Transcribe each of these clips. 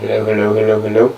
Hello, hello, hello, hello.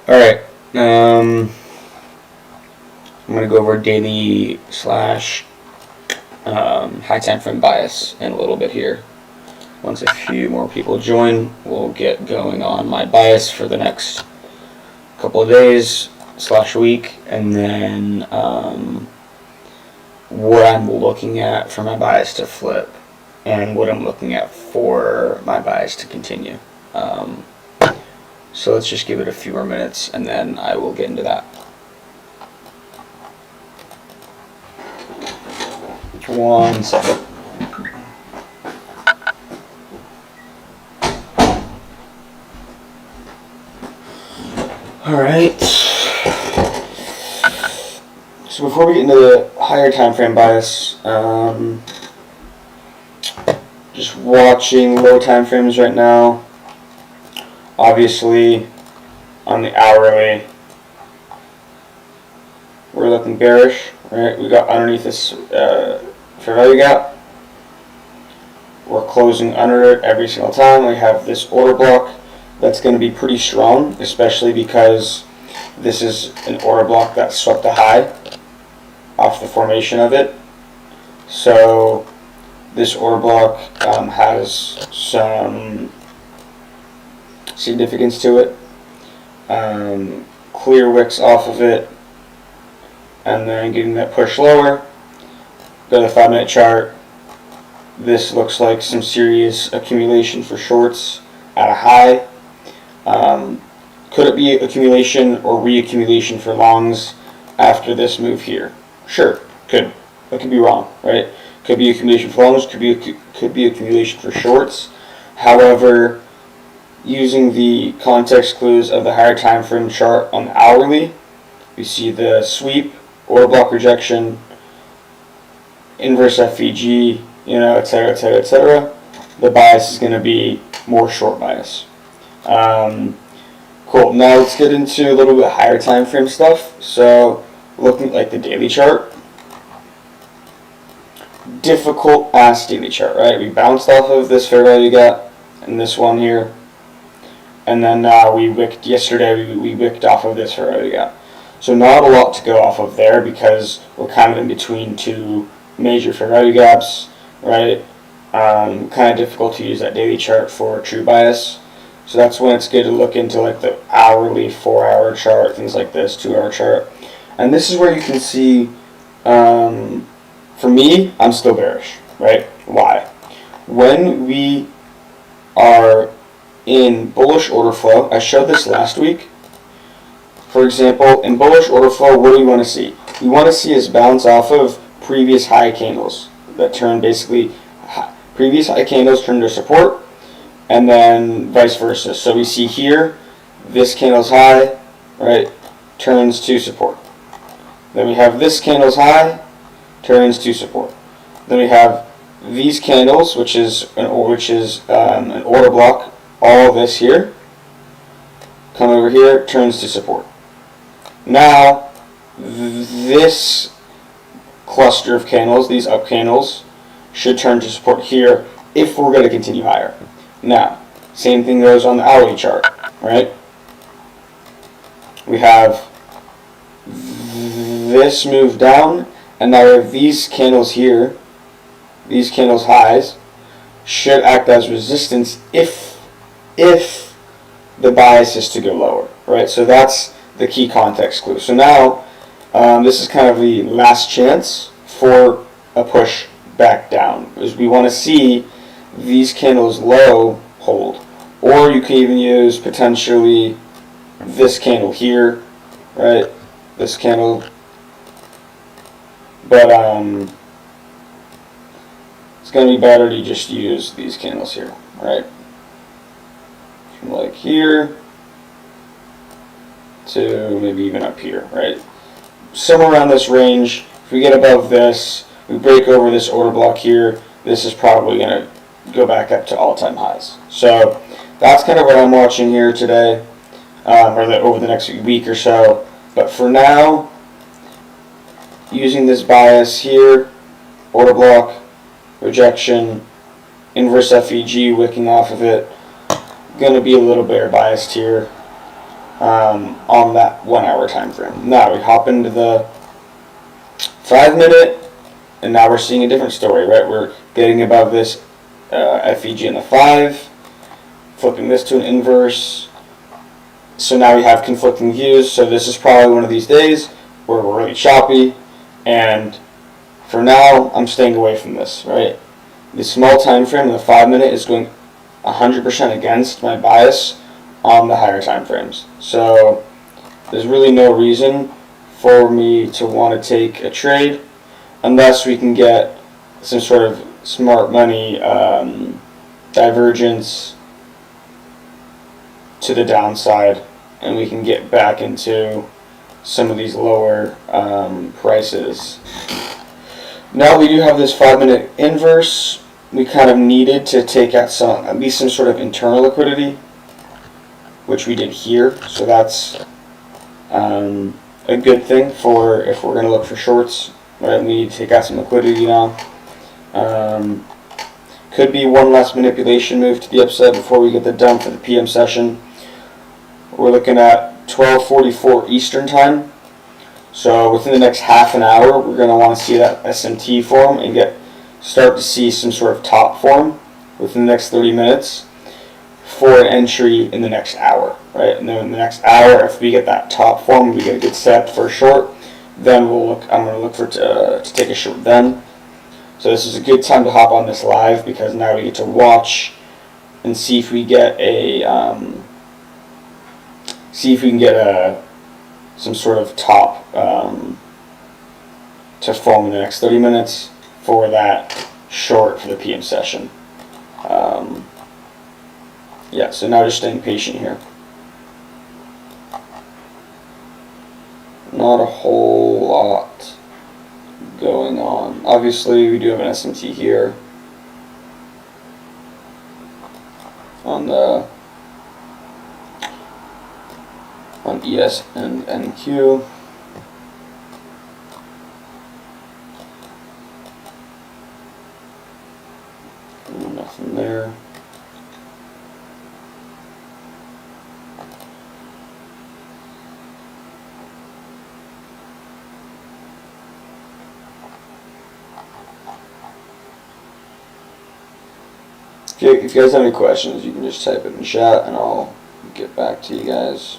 Alright, I'm going to go over daily slash high time frame bias in a little bit here. Once a few more people join, we'll get going on my bias for the next couple of days slash week, and then what I'm looking at for my bias to flip, and what I'm looking at for my bias to continue. So let's just give it a few more minutes, and then I will get into that. One second. Alright. So before we get into the higher time frame bias, just watching low time frames right now. Obviously, on the hourly, we're looking bearish, right? We got underneath this fair value gap. We're closing under it every single time. We have this order block that's going to be pretty strong, especially because this is an order block that swept a high off the formation of it. So this order block has some significance to it. clear wicks off of it, and then getting that push lower. Go to the 5-minute chart. This looks like some serious accumulation for shorts at a high. Could it be accumulation or reaccumulation for longs after this move here? Sure, could. That could be wrong, right? Could be accumulation for longs, could be accumulation for shorts. However, using the context clues of the higher time frame chart on the hourly, we see the sweep, order block rejection, inverse FVG, etc., etc., etc. The bias is going to be more short bias. Cool. Now let's get into a little bit higher time frame stuff. So, looking at like the daily chart, difficult ass daily chart, right? We bounced off of this fair value gap and this one here, and then we wicked yesterday. We wicked off of this fair value gap. So not a lot to go off of there because we're kind of in between two major fair value gaps, right? Kind of difficult to use that daily chart for true bias. So that's when it's good to look into like the hourly, 4-hour chart, things like this, 2-hour chart. And this is where you can see, for me, I'm still bearish, right? Why? When we are in bullish order flow, I showed this last week. For example, in bullish order flow, what do we want to see? We want to see us bounce off of previous high candles that turn basically, previous high candles turn to support, and then vice versa. So we see here, this candle's high, right, turns to support. Then we have this candle's high, turns to support. Then we have these candles, which is an order block. All this here, come over here, turns to support. Now, this cluster of candles, these up candles, should turn to support here if we're going to continue higher. Now, same thing goes on the hourly chart, right? We have this move down, and now we have these candles here, these candles highs, should act as resistance if the bias is to go lower, right? So that's the key context clue. So now, this is kind of the last chance for a push back down, because we want to see these candles low hold, or you can even use potentially this candle here, right? This candle, but it's going to be better to just use these candles here, right? From like here to maybe even up here, right? Somewhere around this range. If we get above this, we break over this order block here, this is probably going to go back up to all-time highs. So that's kind of what I'm watching here today, or over the next week or so. But for now, using this bias here, order block, rejection, inverse FEG, wicking off of it, going to be a little bear biased here on that 1-hour time frame. Now we hop into the 5-minute, and now we're seeing a different story, right? We're getting above this FEG in the 5, flipping this to an inverse. So now we have conflicting views. So this is probably one of these days where we're really choppy, and for now I'm staying away from this, right? The small time frame, the 5-minute, is going 100% against my bias on the higher time frames. So there's really no reason for me to want to take a trade unless we can get some sort of smart money divergence to the downside, and we can get back into some of these lower prices. Now we do have this 5-minute inverse. We kind of needed to take out at least some sort of internal liquidity, which we did here. So that's a good thing for if we're going to look for shorts. Right? We need to take out some liquidity now. Could be one last manipulation move to the upside before we get the dump for the PM session. We're looking at 12:44 Eastern time. So within the next half an hour, we're going to want to see that SMT form and start to see some sort of top form within the next 30 minutes for an entry in the next hour. right? And then in the next hour, if we get that top form, we get a good set for a short, then we'll look. I'm going to look for to take a short then. So this is a good time to hop on this live because now we get to watch and see if we get some sort of top to form in the next 30 minutes for that short for the PM session. Yeah, so now just staying patient here. Not a whole lot going on. Obviously, we do have an SMT here on ES and NQ. Nothing there. If you guys have any questions, you can just type it in chat and I'll get back to you guys.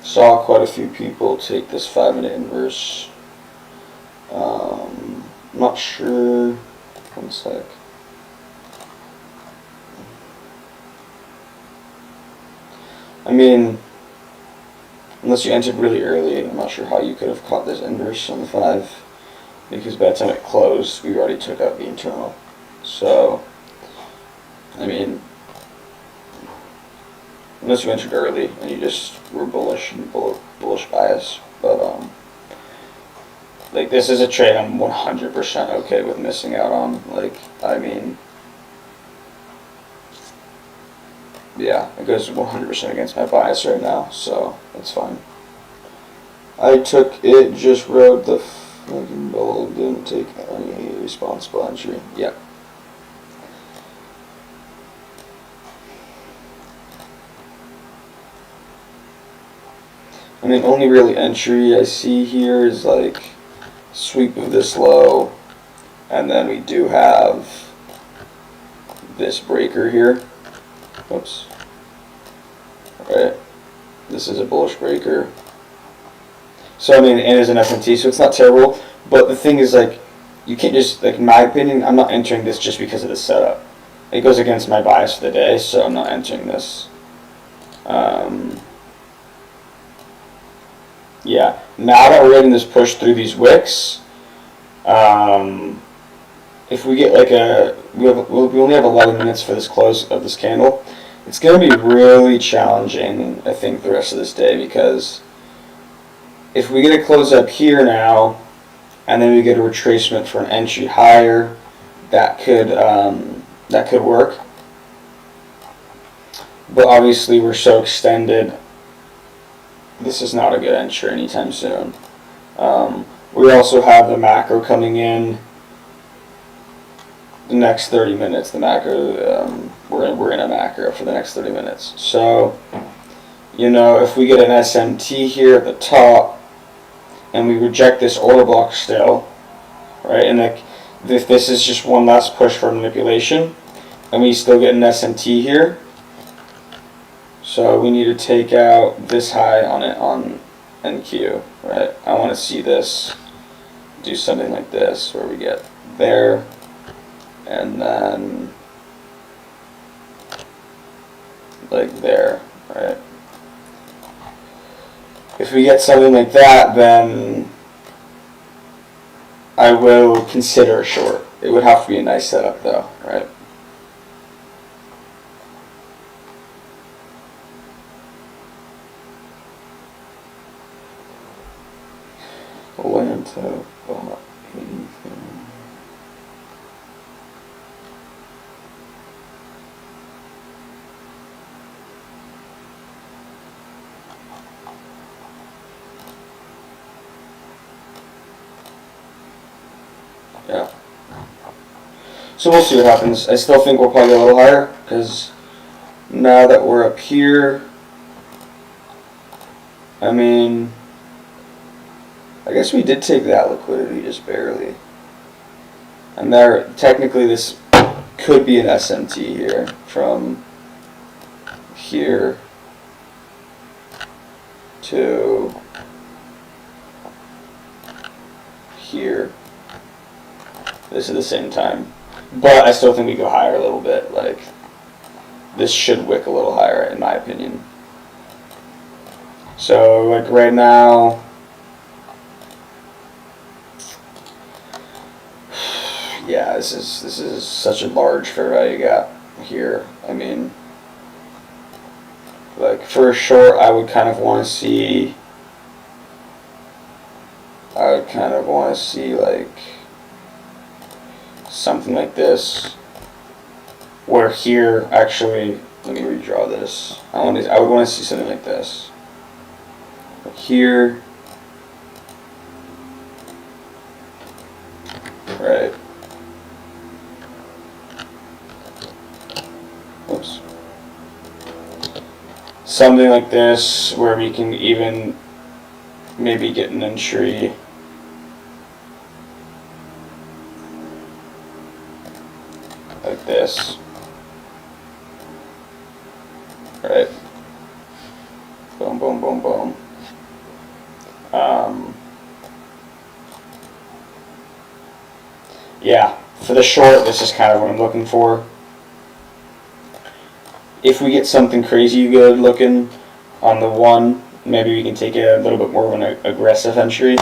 Saw quite a few people take this 5-minute inverse. I'm not sure. One sec. I mean, unless you entered really early, I'm not sure how you could have caught this inverse on the 5, because by the time it closed, we already took out the internal. So, I mean, unless you entered early and you just were bullish and bullish bias, but like this is a trade I'm 100% okay with missing out on. Like, I mean, yeah, it goes 100% against my bias right now, so that's fine. I took it, just rode the fucking bull, didn't take any responsible entry. Yep. I mean, only really entry I see here is like sweep of this low, and then we do have this breaker here. Oops. Right. This is a bullish breaker. So I mean, and it's an SMT, so it's not terrible. But the thing is, like, you can't just, like, in my opinion, I'm not entering this just because of the setup. It goes against my bias for the day, so I'm not entering this. Yeah, now that we're getting this push through these wicks, if we get like we only have 11 minutes for this close of this candle, it's going to be really challenging, I think, the rest of this day, because if we get a close up here now, and then we get a retracement for an entry higher, that could work. But obviously we're so extended, this is not a good entry anytime soon. We also have the macro coming in the next 30 minutes. The macro, we're in a macro for the next 30 minutes. So, you know, if we get an SMT here at the top, and we reject this order block still, right? And like, this is just one last push for manipulation, and we still get an SMT here. So we need to take out this high on it on NQ, right? I want to see this do something like this, where we get there, and then like there, right? If we get something like that, then I will consider a short. It would have to be a nice setup though, right? Atlanta, yeah. So we'll see what happens. I still think we'll probably get a little higher because now that we're up here, I mean, I guess we did take that liquidity just barely. And there, technically this could be an SMT here from here to here. This at the same time. But I still think we go higher a little bit. Like, this should wick a little higher in my opinion. So like right now, yeah, this is such a large fair value gap here. I mean, like for a short, I would kind of want to see. Like something like this, where here actually. Let me redraw this. I would want to see something like this. Here, right. Oops. Something like this where we can even maybe get an entry like this, right? Boom, boom, boom, boom. Yeah, for the short, this is kind of what I'm looking for. If we get something crazy good looking on the one, maybe we can take a little bit more of an aggressive entry.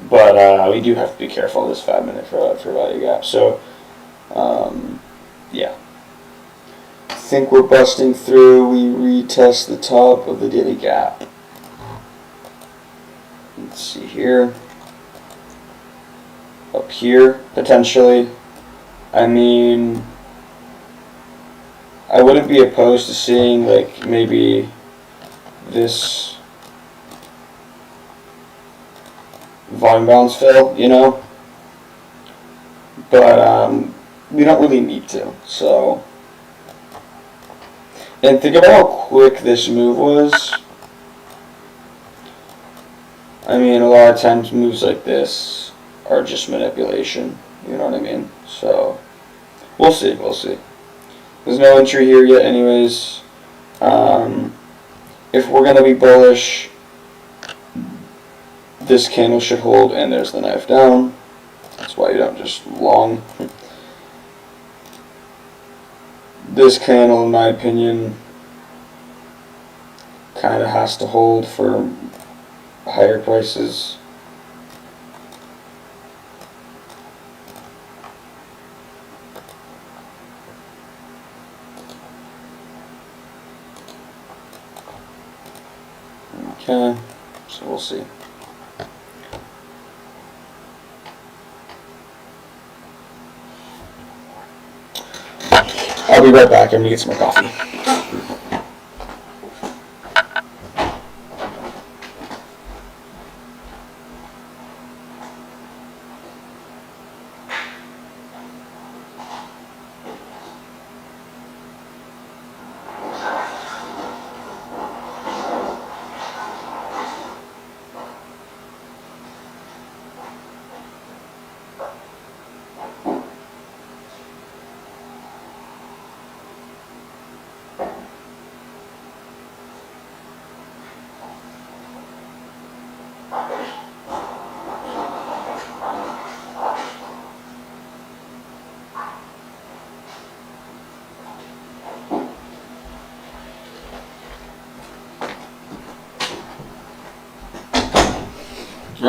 But we do have to be careful of this 5 minute for value gap. So, yeah. I think we're busting through. We retest the top of the daily gap. Let's see here. Up here, potentially. I mean, I wouldn't be opposed to seeing like maybe this volume balance fill, you know, but we don't really need to. So, and think about how quick this move was. I mean, a lot of times moves like this are just manipulation. You know what I mean? So, we'll see. We'll see. There's no entry here yet, anyways. If we're gonna be bullish, this candle should hold, and there's the knife down. That's why you don't just long. This candle, in my opinion, kind of has to hold for higher prices. Okay, so we'll see. I'll be right back. I'm going to get some more coffee.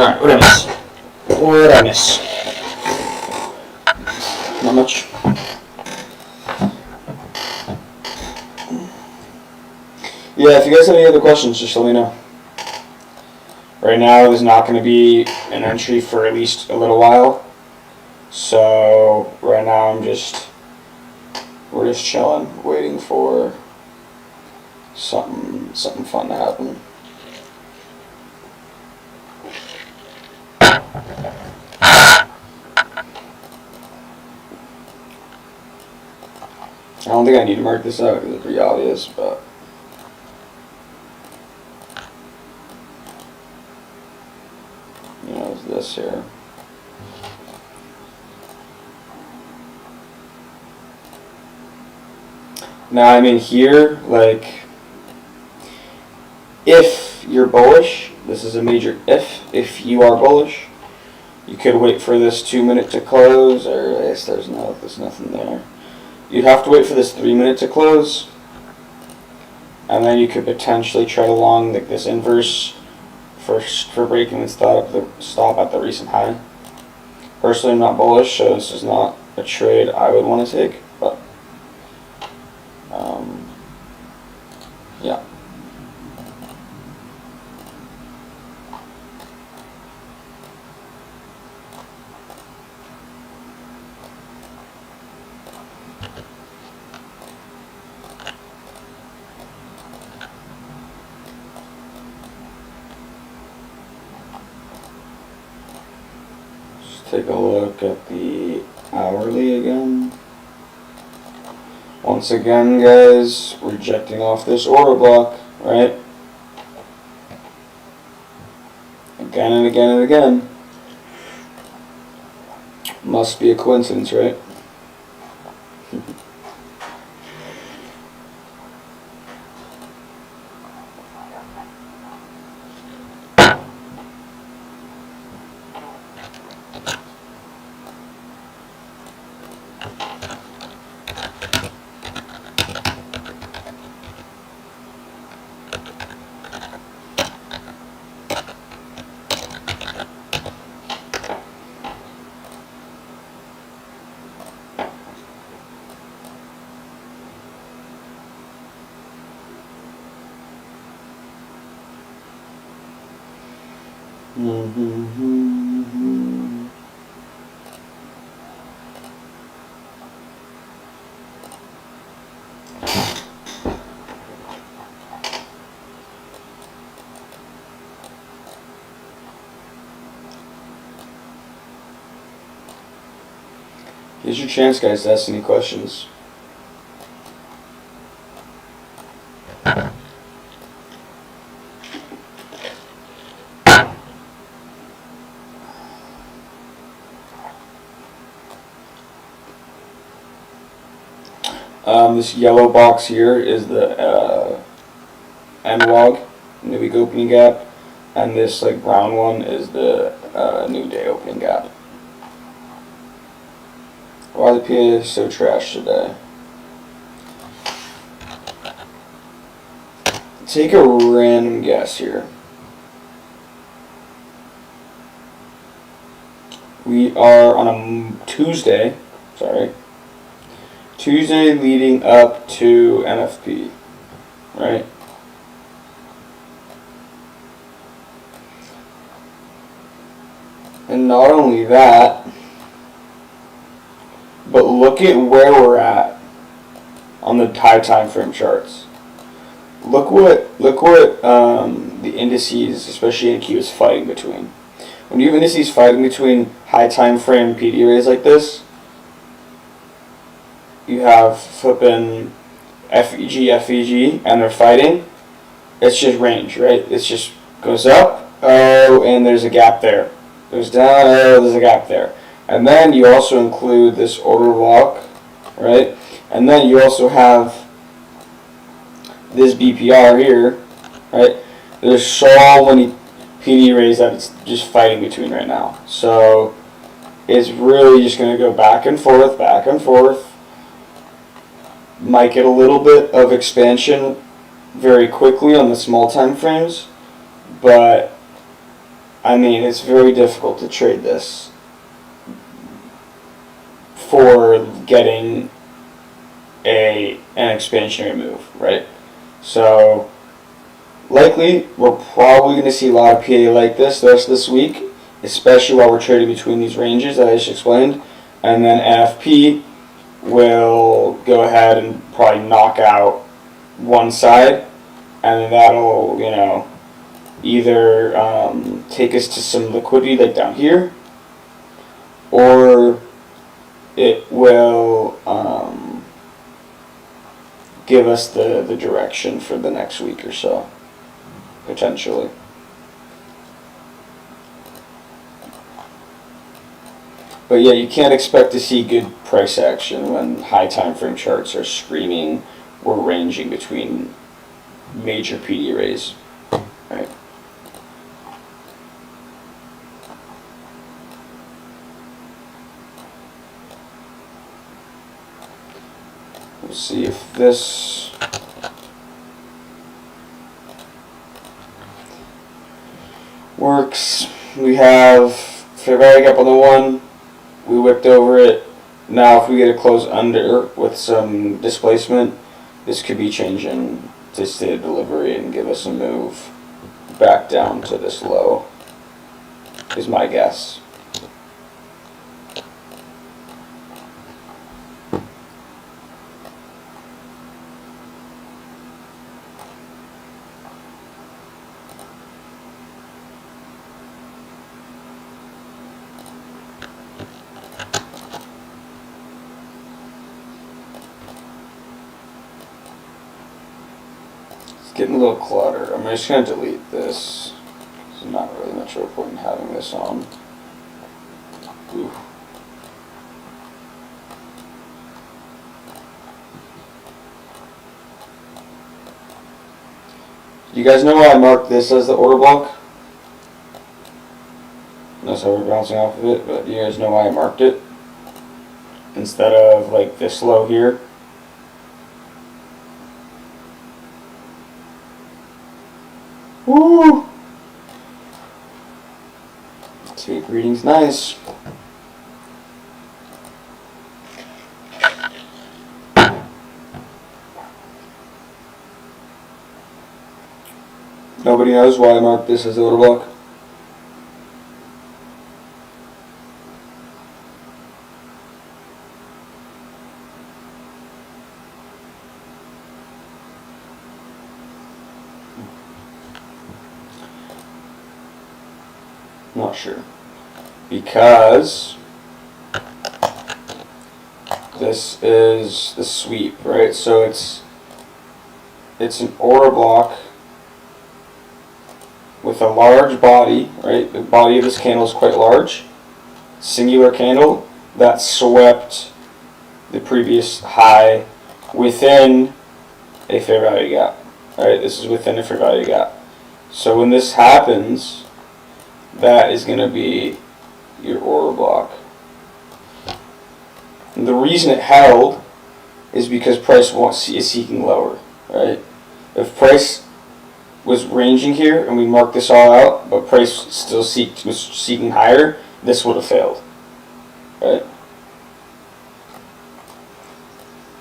Alright, what did I miss? What did I miss? Not much. Yeah, if you guys have any other questions, just let me know. Right now, there's not going to be an entry for at least a little while. So, right now, we're just chilling, waiting for something fun to happen. I don't think I need to mark this out because it's pretty obvious, but you know, it's this here. Now, I mean, here, like, if you're bullish, this is a major if you are bullish, you could wait for this 2 minute to close, or I guess there's nothing there. You'd have to wait for this 3 minute to close, and then you could potentially try to long like this inverse for breaking the stop at the recent high. Personally, I'm not bullish, so this is not a trade I would want to take, but yeah. Just take a look at the hourly again. Once again, guys, rejecting off this order block, right? Again and again and again. Must be a coincidence, right? Here's your chance, guys, to ask any questions. This yellow box here is the NWOG, new week opening gap, and this like brown one is the new day opening gap. Why are the PA so trash today? Take a random guess here. We are on a Tuesday, Tuesday leading up to NFP, right? And not only that, but look at where we're at on the high time frame charts. Look what the indices, especially NQ, is fighting between. When you have indices fighting between high time frame PD arrays like this, you have flipping FEG, and they're fighting. It's just range, right? It's just goes up, oh, and there's a gap there. Goes down, oh, there's a gap there. And then you also include this order block, right? And then you also have this BPR here, right? There's so many PD arrays that it's just fighting between right now. So it's really just going to go back and forth, back and forth. Might get a little bit of expansion very quickly on the small time frames, but I mean, it's very difficult to trade this for getting an expansionary move, right? So likely we're probably going to see a lot of PA like this the rest of this week, especially while we're trading between these ranges that I just explained, and then NFP will go ahead and probably knock out one side, and then that'll, either take us to some liquidity like down here, or it will give us the direction for the next week or so, potentially. But yeah, you can't expect to see good price action when high time frame charts are screaming we're ranging between major PD arrays. Right. We'll see if this works. We have fair value gap on the 1. We whipped over it. Now if we get a close under with some displacement, this could be changing to state of delivery and give us a move back down to this low, is my guess. Getting a little cluttered. I'm just going to delete this. There's not really much of a point in having this on. Ooh. You guys know why I marked this as the order block? Notice how we're bouncing off of it, but you guys know why I marked it? Instead of like this low here. Woo! Sweet reading's nice. Nobody knows why I marked this as the order block? Not sure. Because this is the sweep, right? So it's an order block with a large body, right? The body of this candle is quite large. Singular candle that swept the previous high within a fair value gap. Right? This is within a fair value gap. So when this happens, that is going to be your order block. And the reason it held is because price is seeking lower, right? If price was ranging here and we marked this all out, but price still was seeking higher, this would have failed, right?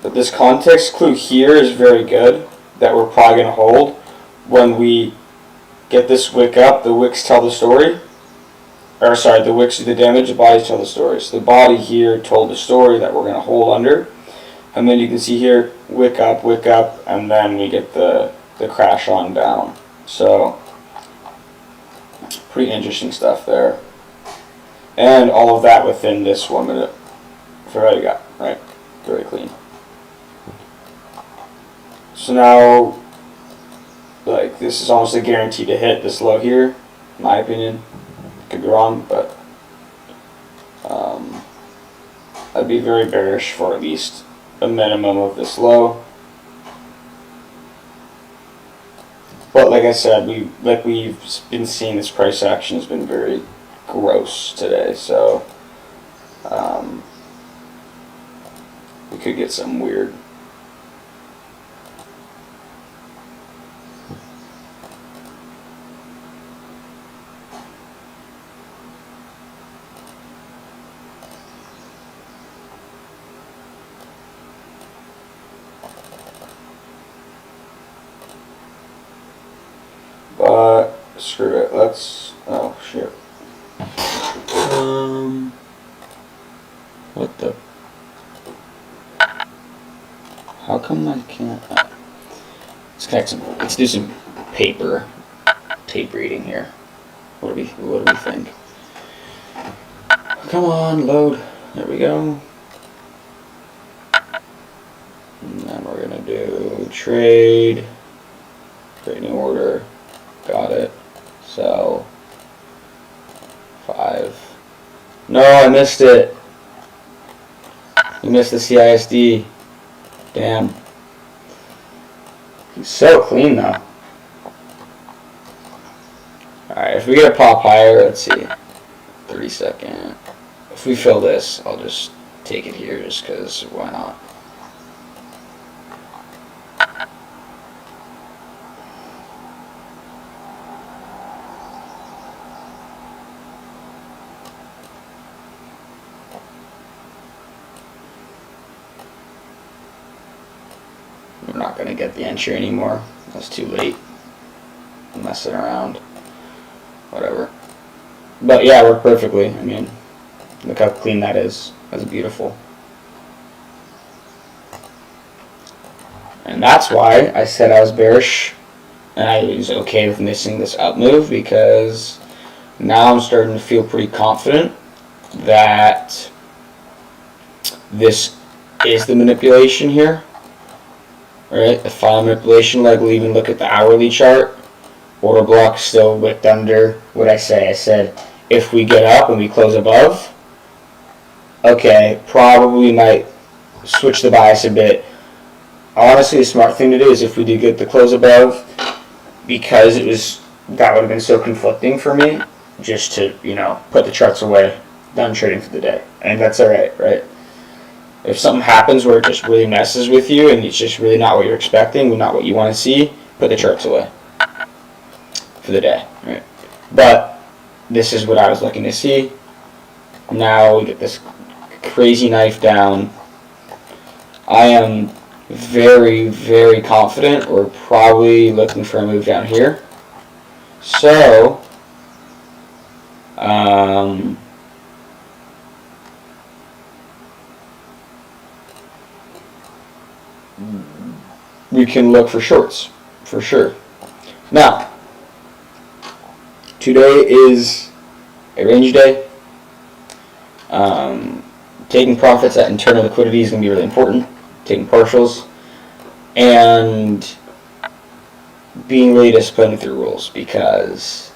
But this context clue here is very good that we're probably going to hold. When we get this wick up, the wicks tell the story. Or sorry, the wicks do the damage, the bodies tell the story. So the body here told the story that we're going to hold under. And then you can see here, wick up, and then we get the crash on down. So, pretty interesting stuff there. And all of that within this 1 minute fair value gap, right? Very clean. So now, like, this is almost a guarantee to hit this low here, in my opinion. Could be wrong, but I'd be very bearish for at least a minimum of this low. But like I said, we've been seeing this price action has been very gross today, so we could get something weird. let's, oh shit. What the? How come I can't? Let's do some tape reading here. What do we think? Come on, load. There we go. And then we're gonna do trade, create new order. Got it. Sell. 5. No, I missed it. You missed the CISD. Damn. He's so clean though. Alright, if we get a pop higher, let's see. 30-second. If we fill this, I'll just take it here just because why not? We're not going to get the entry anymore. That's too late. I'm messing around. Whatever. But yeah, it worked perfectly. I mean, look how clean that is. That's beautiful. And that's why I said I was bearish and I was okay with missing this up move, because now I'm starting to feel pretty confident that this is the manipulation here. Right, the final manipulation leg. We'll even look at the hourly chart. Order block still wicked under. What I say? I said if we get up and we close above, okay, probably might switch the bias a bit. Honestly, the smart thing to do is if we do get the close above, because that would have been so conflicting for me, just to, you know, put the charts away, done trading for the day, and that's all right, right? If something happens where it just really messes with you and it's just really not what you're expecting, not what you want to see, put the charts away for the day, right? But this is what I was looking to see. Now we get this crazy knife down. I am very, very confident we're probably looking for a move down here. So, we can look for shorts, for sure. Now, today is a range day. Taking profits at internal liquidity is going to be really important. Taking partials. And being really disciplined with your rules, because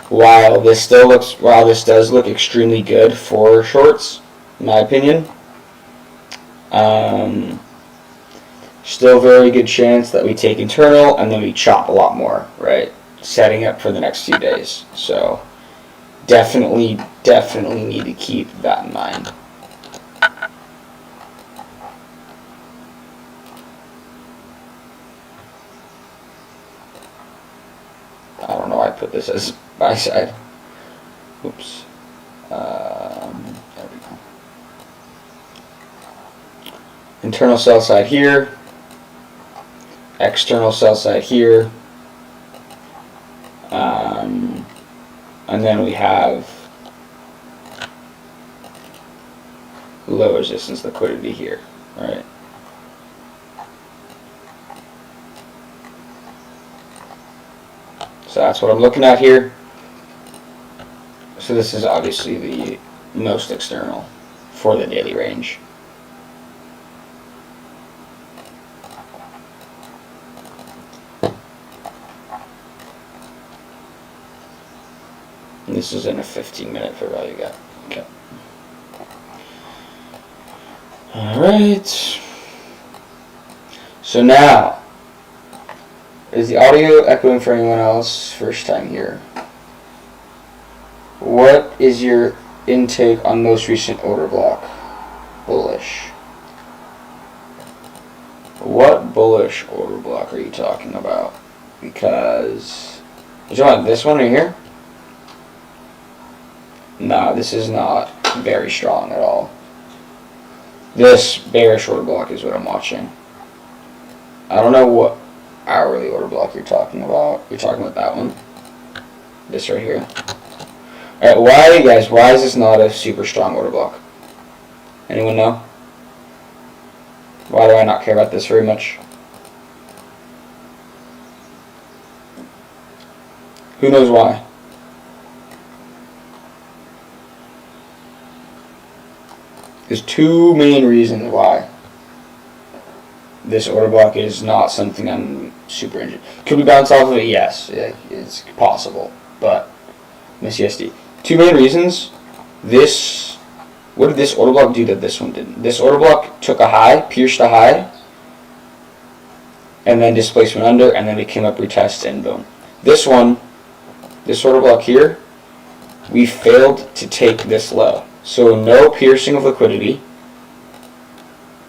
while this does look extremely good for shorts, in my opinion, still very good chance that we take internal and then we chop a lot more, right? Setting up for the next few days. So definitely need to keep that in mind. I don't know why I put this as buy side. Oops. There we go. Internal sell side here. External sell side here. And then we have low resistance liquidity here, right? So that's what I'm looking at here. So this is obviously the most external for the daily range. And this is in a 15-minute fair value gap. Okay. Alright. So now, is the audio echoing for anyone else? First time here. What is your intake on most recent order block? Bullish. What bullish order block are you talking about? Because you're talking about this one right here? No, this is not very strong at all. This bearish order block is what I'm watching. I don't know what hourly order block you're talking about. You're talking about that one? This right here. Alright, why, guys, why is this not a super strong order block? Anyone know? Why do I not care about this very much? Who knows why? There's two main reasons why this order block is not something I'm super interested in. Could we bounce off of it? Yes, it's possible. But Miss USD. Two main reasons. What did this order block do that this one didn't? This order block took a high, pierced a high, and then displacement under, and then it came up retest and boom. This one, this order block here, we failed to take this low. So no piercing of liquidity,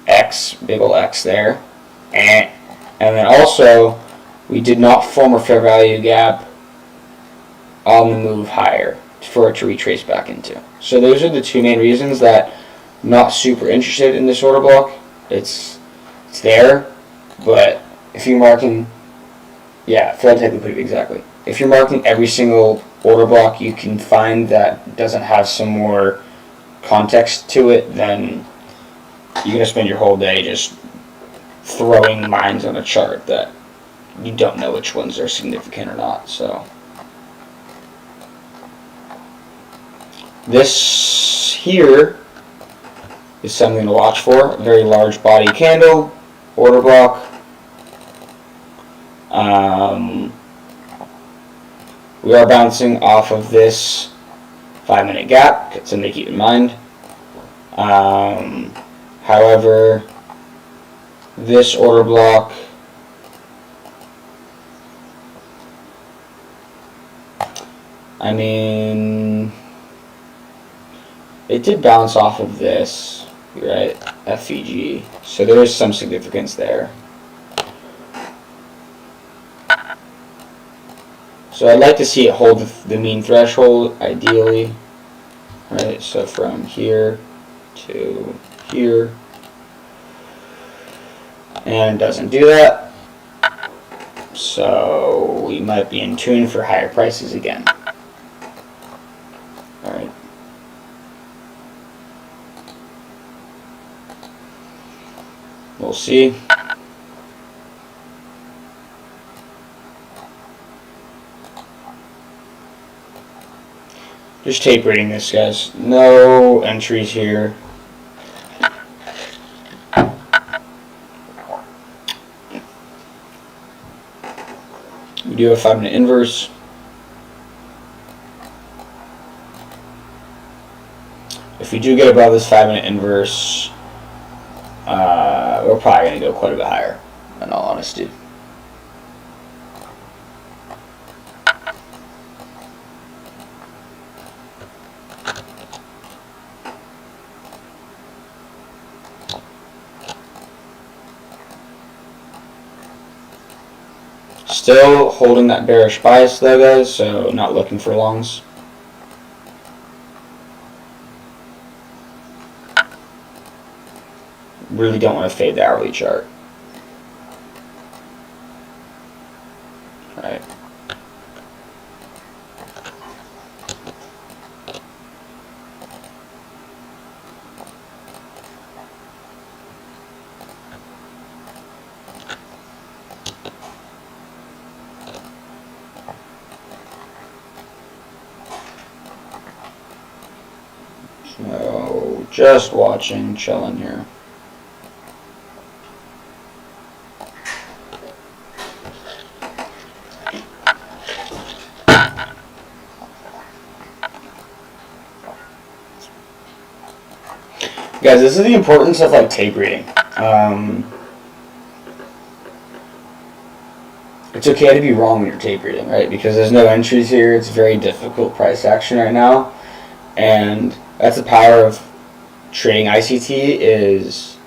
X, big ol' X there, and then also we did not form a fair value gap on the move higher for it to retrace back into. So those are the two main reasons that I'm not super interested in this order block. It's there, but if you're marking, yeah, failed to take liquidity, exactly. If you're marking every single order block you can find that doesn't have some more context to it, then you're going to spend your whole day just throwing lines on a chart that you don't know which ones are significant or not. So this here is something to watch for. A very large body candle, order block. We are bouncing off of this 5-minute gap, something to keep in mind. However, this order block, I mean, it did bounce off of this, right, FVG, so there is some significance there. So I'd like to see it hold the mean threshold, ideally, right, so from here to here, and it doesn't do that, so we might be in tune for higher prices again. Alright. We'll see. Just tape reading this, guys. No entries here. We do have a 5-minute inverse. If we do get above this 5-minute inverse, we're probably going to go quite a bit higher, in all honesty. Still holding that bearish bias though, guys, so not looking for longs. Really don't want to fade the hourly chart. Right. So, just watching, chilling here. Guys, this is the importance of like tape reading. It's okay to be wrong when you're tape reading, right? Because there's no entries here. It's very difficult price action right now, and that's the power of trading ICT. Is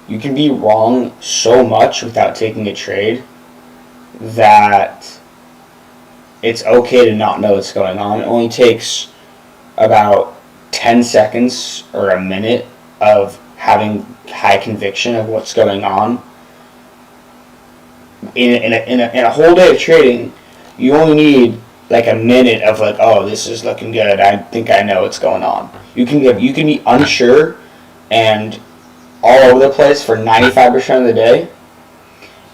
you can be wrong so much without taking a trade that it's okay to not know what's going on. It only takes about 10 seconds or a minute of having high conviction of what's going on. In a whole day of trading, you only need like a minute of like, oh, this is looking good. I think I know what's going on. You can be unsure and all over the place for 95% of the day,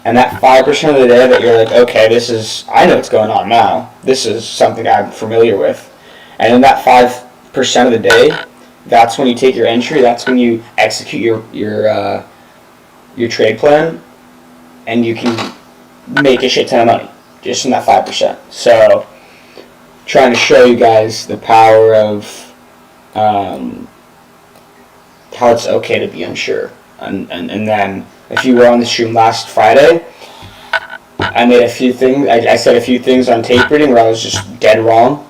and that 5% of the day that you're like, okay, I know what's going on now. This is something I'm familiar with, and in that 5% of the day, that's when you take your entry. That's when you execute your trade plan, and you can make a shit ton of money just in that 5%. So, trying to show you guys the power of how it's okay to be unsure. And then, if you were on the stream last Friday, I made a few things. I said a few things on tape reading where I was just dead wrong.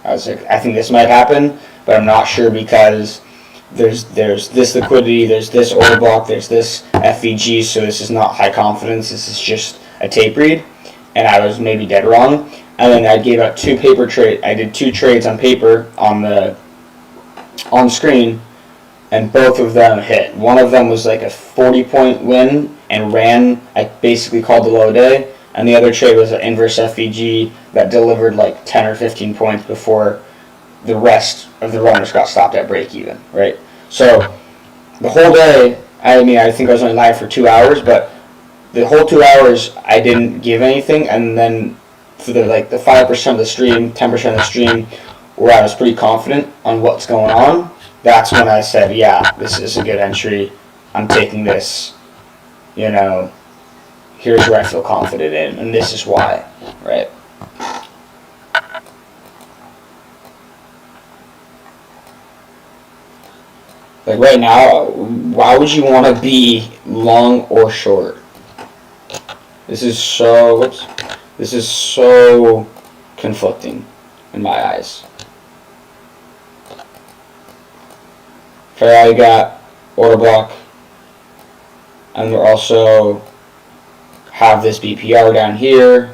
I was like, I think this might happen, but I'm not sure because there's this liquidity, there's this order block, there's this FVG, so this is not high confidence. This is just a tape read, and I was maybe dead wrong. And then I gave out two paper trade. I did two trades on paper on screen, and both of them hit. One of them was like a 40-point win and ran. I basically called the low day, and the other trade was an inverse FVG that delivered like 10 or 15 points before the rest of the runners got stopped at break even. Right. So the whole day, I think I was only live for 2 hours, but the whole 2 hours I didn't give anything, and then for the 5% of the stream, 10% of the stream, where I was pretty confident on what's going on, that's when I said, yeah, this is a good entry. I'm taking this. Here's where I feel confident in, and this is why, right? Like right now, why would you want to be long or short? This is so conflicting in my eyes. Fair value gap, order block, and we also have this BPR down here.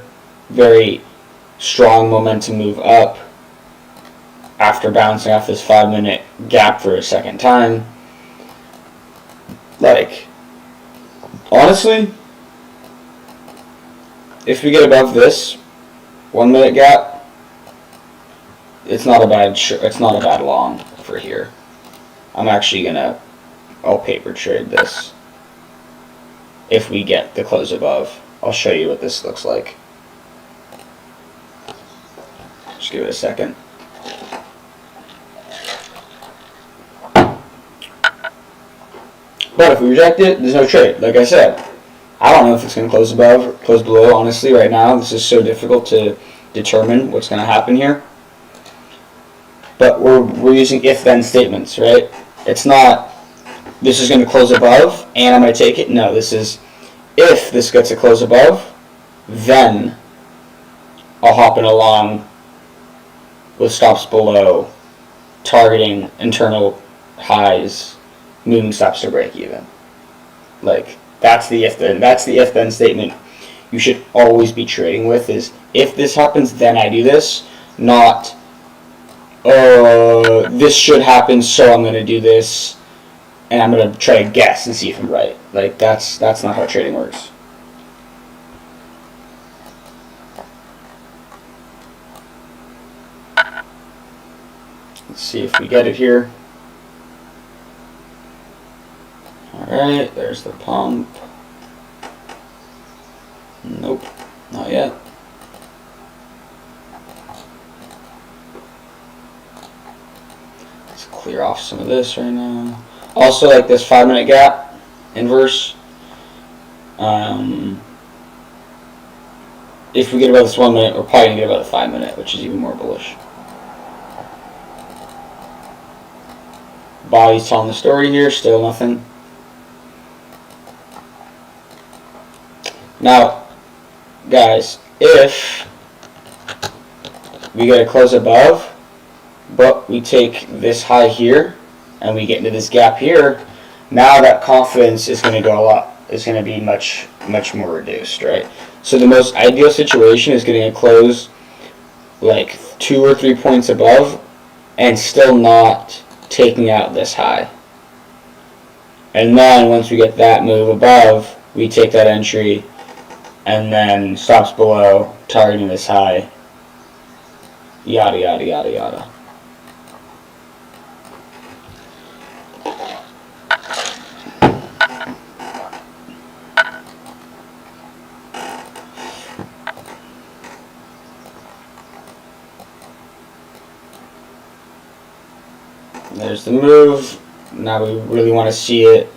Very strong momentum move up after bouncing off this 5-minute gap for a second time. Like, honestly, if we get above this 1-minute gap, it's not a bad long for here. I'm actually I'll paper trade this. If we get the close above, I'll show you what this looks like. Just give it a second. But if we reject it, there's no trade. Like I said, I don't know if it's going to close above or close below. Honestly, right now, this is so difficult to determine what's going to happen here. But we're using if-then statements, right? It's not, this is going to close above, and I'm going to take it. No, this is, if this gets a close above, then I'll hop in along with stops below, targeting internal highs, moving stops to break even. Like, that's the if-then statement you should always be trading with, is if this happens, then I do this, not this should happen, so I'm going to do this, and I'm going to try to guess and see if I'm right. Like, that's not how trading works. Let's see if we get it here. Alright, there's the pump. Nope, not yet. Let's clear off some of this right now. Also, like this 5-minute gap, inverse. If we get above this 1 minute, we're probably going to get above the 5-minute, which is even more bullish. Body's telling the story here, still nothing. Now, guys, if we get a close above, but we take this high here, and we get into this gap here, now that confidence is going to go is going to be much more reduced, right? So the most ideal situation is getting a close like 2 or 3 points above, and still not taking out this high. And then once we get that move above, we take that entry, and then stops below, targeting this high, yada yada yada yada. There's the move. Now we really want to see it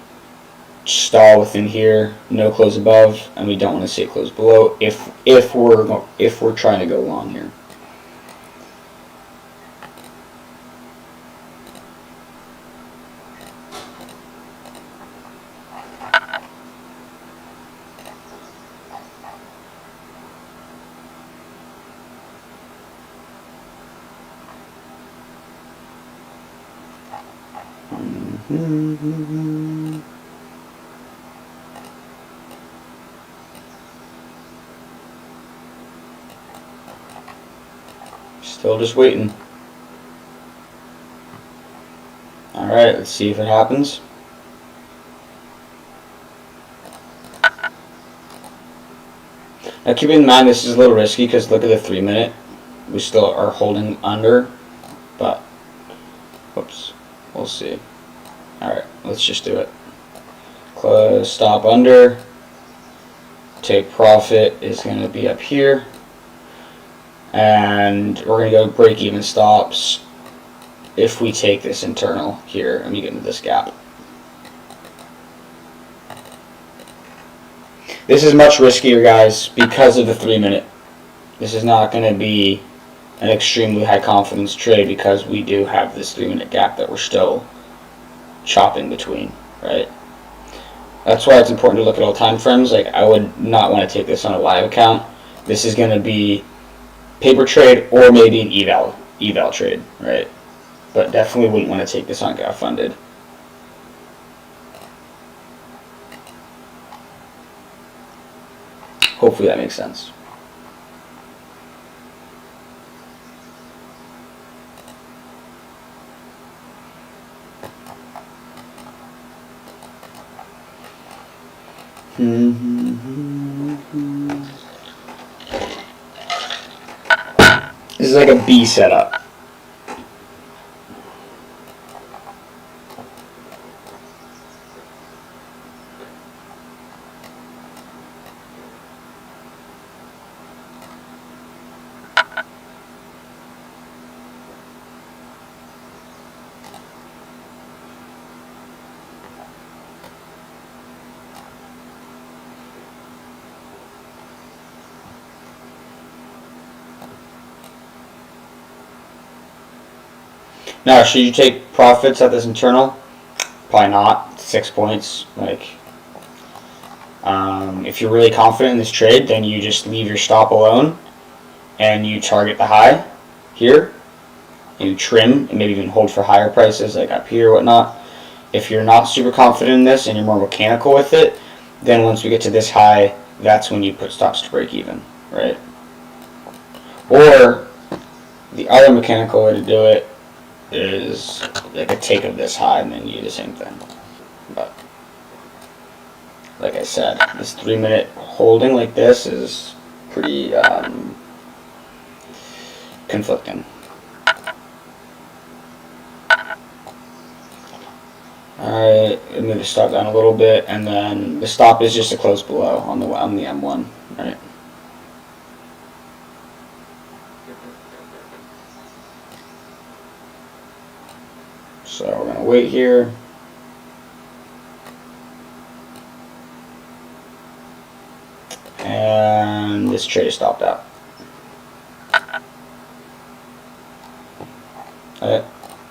stall within here, no close above, and we don't want to see it close below if we're trying to go long here. Still just waiting. Alright, let's see if it happens. Now keep in mind this is a little risky because look at the 3 minute. We still are holding under, but whoops, we'll see. Alright, let's just do it. Close, stop under. Take profit is going to be up here. And we're going to go break even stops if we take this internal here and we get into this gap. This is much riskier, guys, because of the 3 minute. This is not going to be an extremely high confidence trade because we do have this 3 minute gap that we're still chopping between, right? That's why it's important to look at all time frames. Like, I would not want to take this on a live account. This is going to be paper trade or maybe an eval trade, right? But definitely wouldn't want to take this on Got Funded. Hopefully that makes sense. This is like a B setup. Now, should you take profits at this internal? Probably not. 6 points. Like, if you're really confident in this trade, then you just leave your stop alone and you target the high here. You trim and maybe even hold for higher prices like up here or whatnot. If you're not super confident in this and you're more mechanical with it, then once we get to this high, that's when you put stops to break even, right? Or the other mechanical way to do it is like a take of this high and then you do the same thing. But like I said, this 3 minute holding like this is pretty conflicting. Alright, move the stop down a little bit, and then the stop is just a close below on the M1, right? So we're going to wait here. And this trade is stopped out. Alright.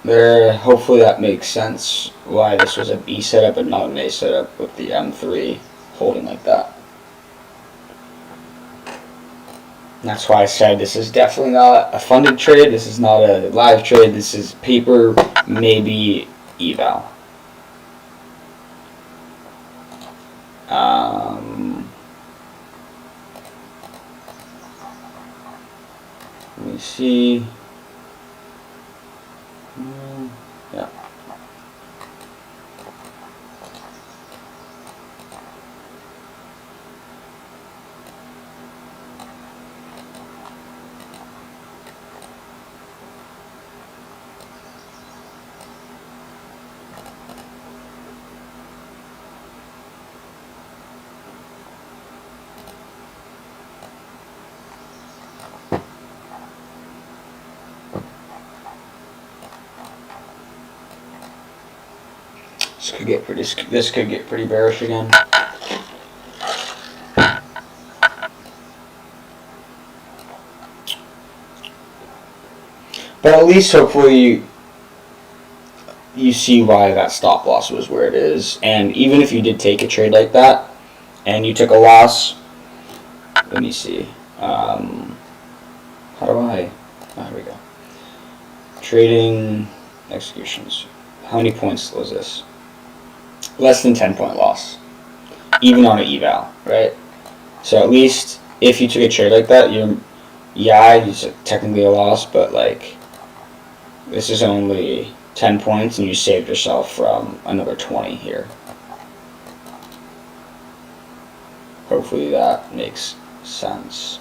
There, hopefully that makes sense why this was a B setup and not an A setup with the M3 holding like that. And that's why I said this is definitely not a funded trade, this is not a live trade, this is paper, maybe eval. Let me see. Yeah. could get pretty bearish again. But at least hopefully you see why that stop loss was where it is. And even if you did take a trade like that and you took a loss, let me see. How do I? Oh, here we go. Trading executions. How many points was this? Less than 10-point loss, even on an eval, right? So at least if you took a trade like that, it's technically a loss, but like this is only 10 points, and you saved yourself from another 20 here. Hopefully that makes sense.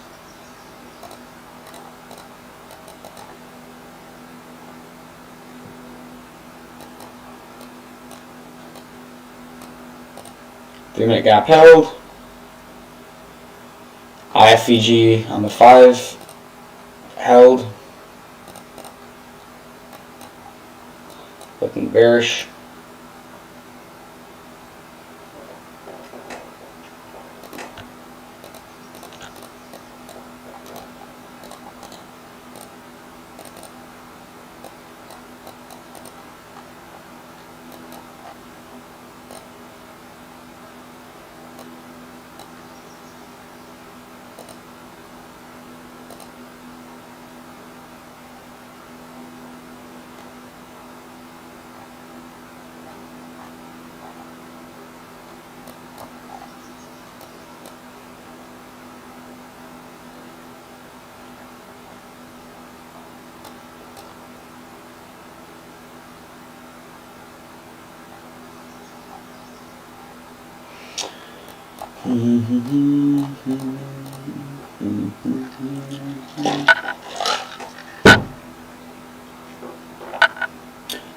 Three-minute gap held. IFVG on the 5 held. Looking bearish.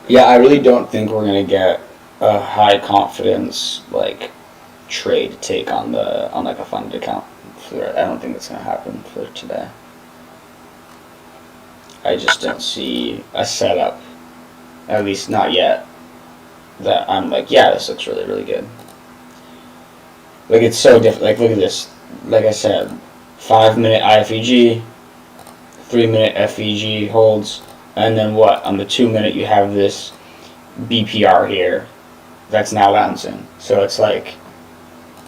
Yeah, I really don't think we're gonna get a high confidence like trade to take on like a funded account. I don't think that's gonna happen for today. I just don't see a setup, at least not yet, that I'm like, yeah, this looks really, really good. Like, it's so different. Like, look at this. Like I said, 5-minute IFEG, 3-minute FEG holds, and then what? On the 2-minute, you have this BPR here that's now bouncing. So it's like,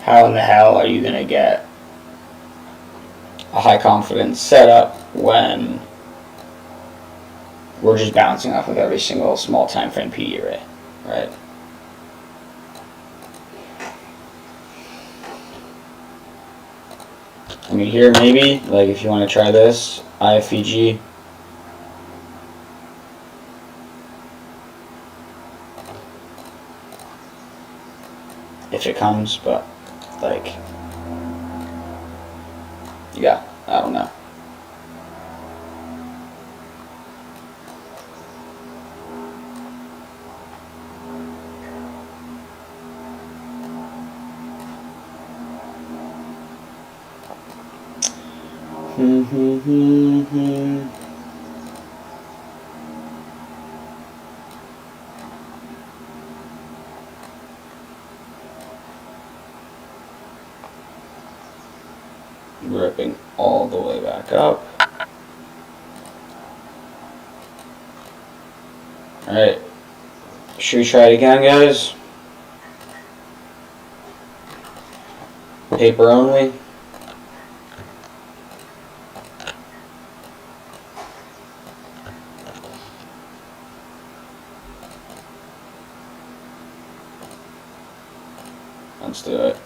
how in the hell are you going to get a high confidence setup when we're just bouncing off of every single small time frame PE array, right? I mean, here maybe, like if you want to try this, IFEG. If it comes, but like, yeah, I don't know. Ripping all the way back up. Alright, should we try it again, guys? Paper only. Let's do it.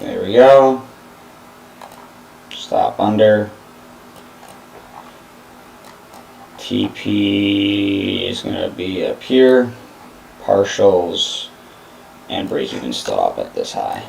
There we go. Stop under TP is going to be up here, partials, and break-even stop at this high.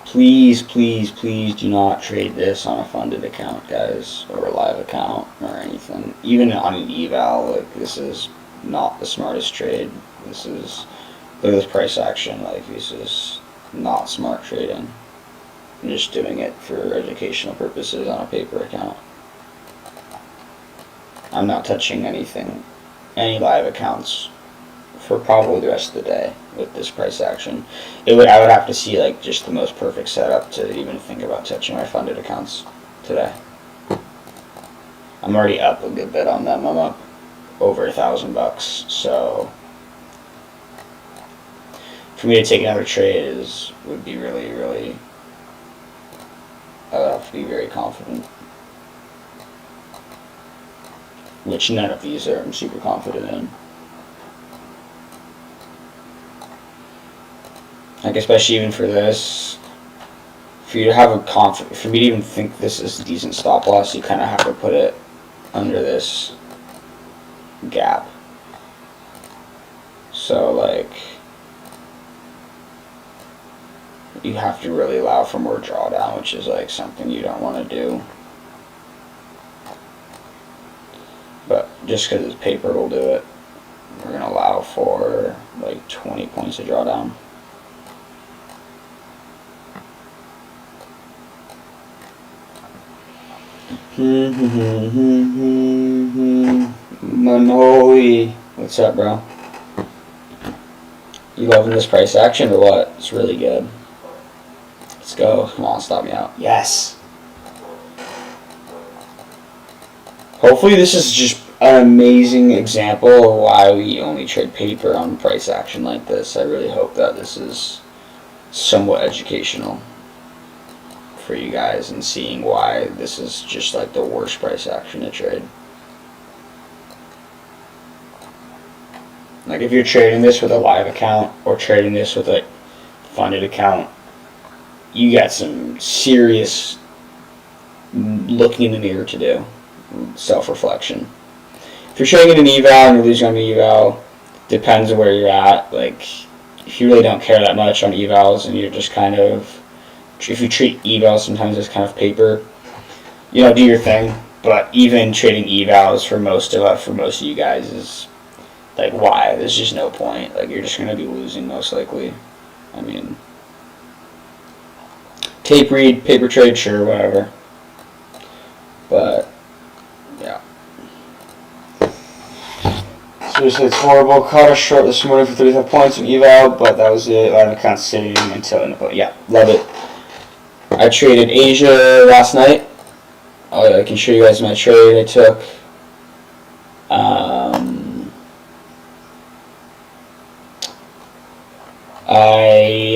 Please, please, please do not trade this on a funded account, guys, or a live account or anything. Even on an eval, like, this is not the smartest trade. This is, look at this price action, like, this is not smart trading. I'm just doing it for educational purposes on a paper account. I'm not touching anything, any live accounts for probably the rest of the day with this price action. I would have to see like just the most perfect setup to even think about touching my funded accounts today. I'm already up a good bit on them. I'm up over $1,000, so for me to take another trade would be really I would have to be very confident. Which none of these I'm super confident in. Like, especially even for this, for you to have a for me to even think this is a decent stop loss, you kind of have to put it under this gap. So, like, you have to really allow for more drawdown, which is, like, something you don't want to do. But just because it's paper will do it. We're going to allow for, like, 20 points of drawdown. Manoli, what's up, bro? You loving this price action or what? It's really good. Let's go. Come on, stop me out. Yes. Hopefully this is just an amazing example of why we only trade paper on price action like this. I really hope that this is somewhat educational for you guys and seeing why this is just like the worst price action to trade. Like, if you're trading this with a live account or trading this with a funded account, you got some serious looking in the mirror to do, self-reflection. If you're trading in an eval and you're losing on the eval, depends on where you're at. Like, if you really don't care that much on evals and you're just kind of, if you treat evals sometimes as kind of paper, you know, do your thing. But even trading evals for most of you guys is like, why? There's just no point. Like, you're just going to be losing most likely. I mean, tape read, paper trade, sure, whatever. But yeah. Seriously, it's horrible. Caught a short this morning for 35 points of eval, but that was it. I have account sitting until input. Yeah, love it. I traded Asia last night. I can show you guys my trade I took.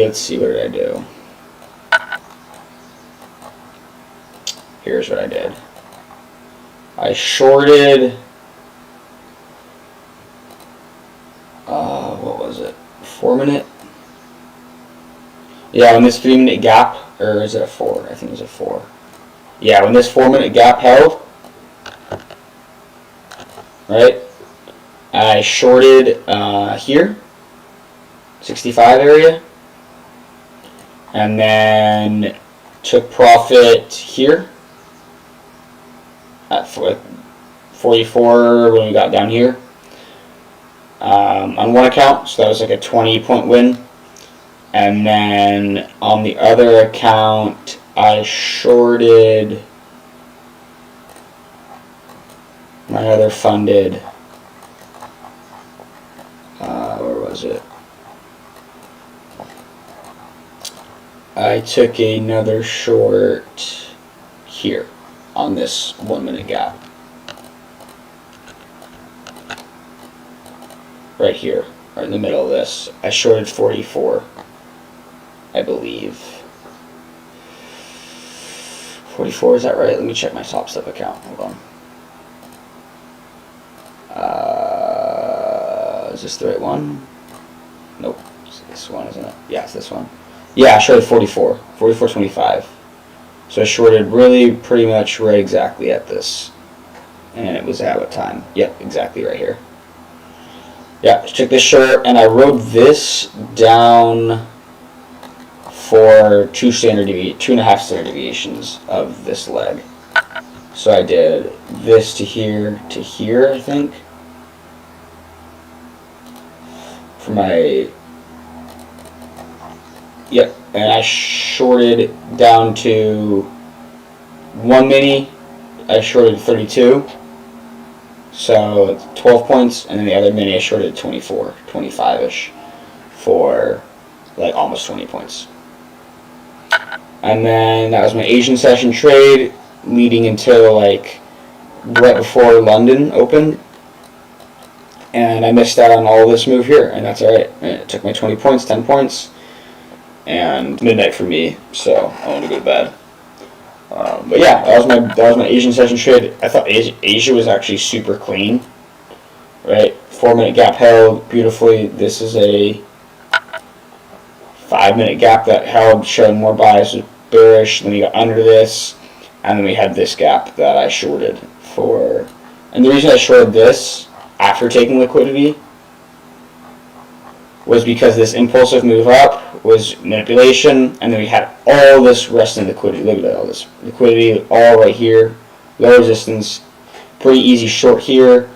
Let's see, what did I do? Here's what I did. I shorted, what was it? 4 minute? Yeah, when this 3 minute gap, or is it a 4? I think it was a 4. Yeah, when this 4 minute gap held, right, I shorted here, 65 area, and then took profit here at 4 44 when we got down here on one account, so that was like a 20-point win. And then on the other account, I shorted my other funded. Where was it? I took another short here on this 1 minute gap. Right here, right in the middle of this. I shorted 44, I believe. 44, is that right? Let me check my Top Step account. Hold on. Is this the right one? Nope. It's this one, isn't it? Yeah, it's this one. Yeah, I shorted 44. 44.25. So I shorted really pretty much right exactly at this. And it was at what time? Yep, exactly right here. Yeah, I took this short and I rode this down for 2.5 standard deviations of this leg. So I did this to here, I think. For my, yep, and I shorted down to 1 mini. I shorted 32, so 12 points, and then the other mini I shorted 24, 25-ish for like almost 20 points. And then that was my Asian session trade leading until like right before London opened. And I missed out on all this move here, and that's alright. It took my 20 points, 10 points, and midnight for me, so I want to go to bed. But yeah, that was my Asian session trade. I thought Asia was actually super clean, right? 4 minute gap held beautifully. This is a 5 minute gap that held, showing more bias, was bearish. Then we got under this, and then we had this gap that I shorted for. And the reason I shorted this after taking liquidity was because this impulsive move up was manipulation, and then we had all this resting liquidity. Look at all this liquidity, all right here, low resistance, pretty easy short here,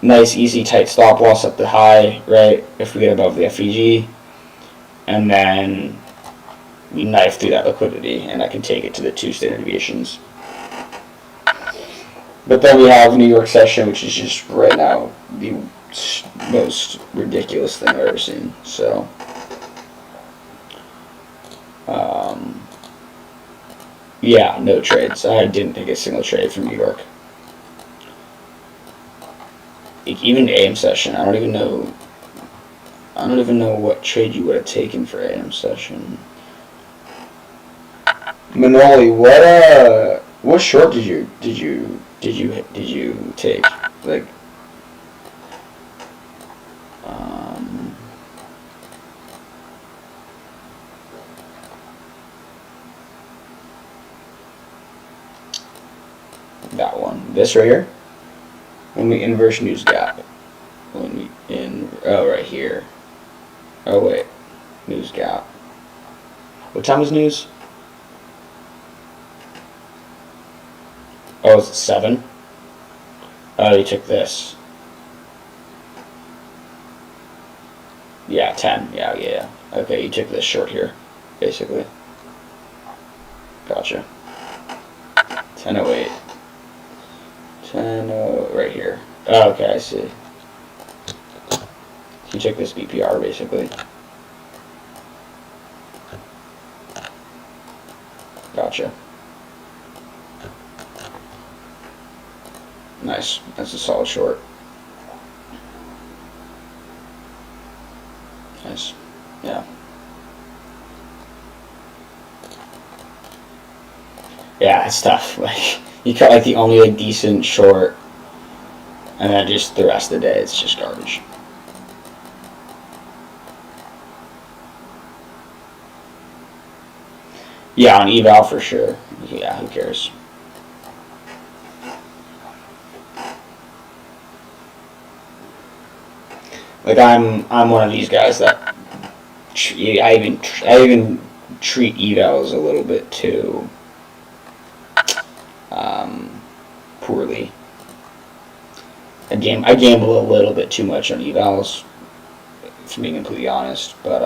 nice easy tight stop loss at the high, right, if we get above the FEG, and then we knife through that liquidity, and I can take it to the 2 standard deviations. But then we have New York session, which is just right now the most ridiculous thing I've ever seen. So, yeah, no trades. I didn't take a single trade from New York. Even AM session, I don't even know what trade you would have taken for AM session. Manoli, what short did you take? Like, that one. This right here. When we inverse news gap. Right here. Oh wait, news gap. What time is news? Oh, is it 7? Oh, you took this. Yeah, 10. Yeah. Okay, you took this short here, basically. Gotcha. 10.08. 10.0 right here. Oh, okay, I see. You took this BPR, basically. Gotcha. Nice. That's a solid short. Nice. Yeah. Yeah, it's tough. Like, you cut like the only like decent short, and then just the rest of the day it's just garbage. Yeah, on eval for sure. Yeah, who cares? Like I'm one of these guys that I even treat evals a little bit too poorly. I gamble a little bit too much on evals, if I'm being completely honest. But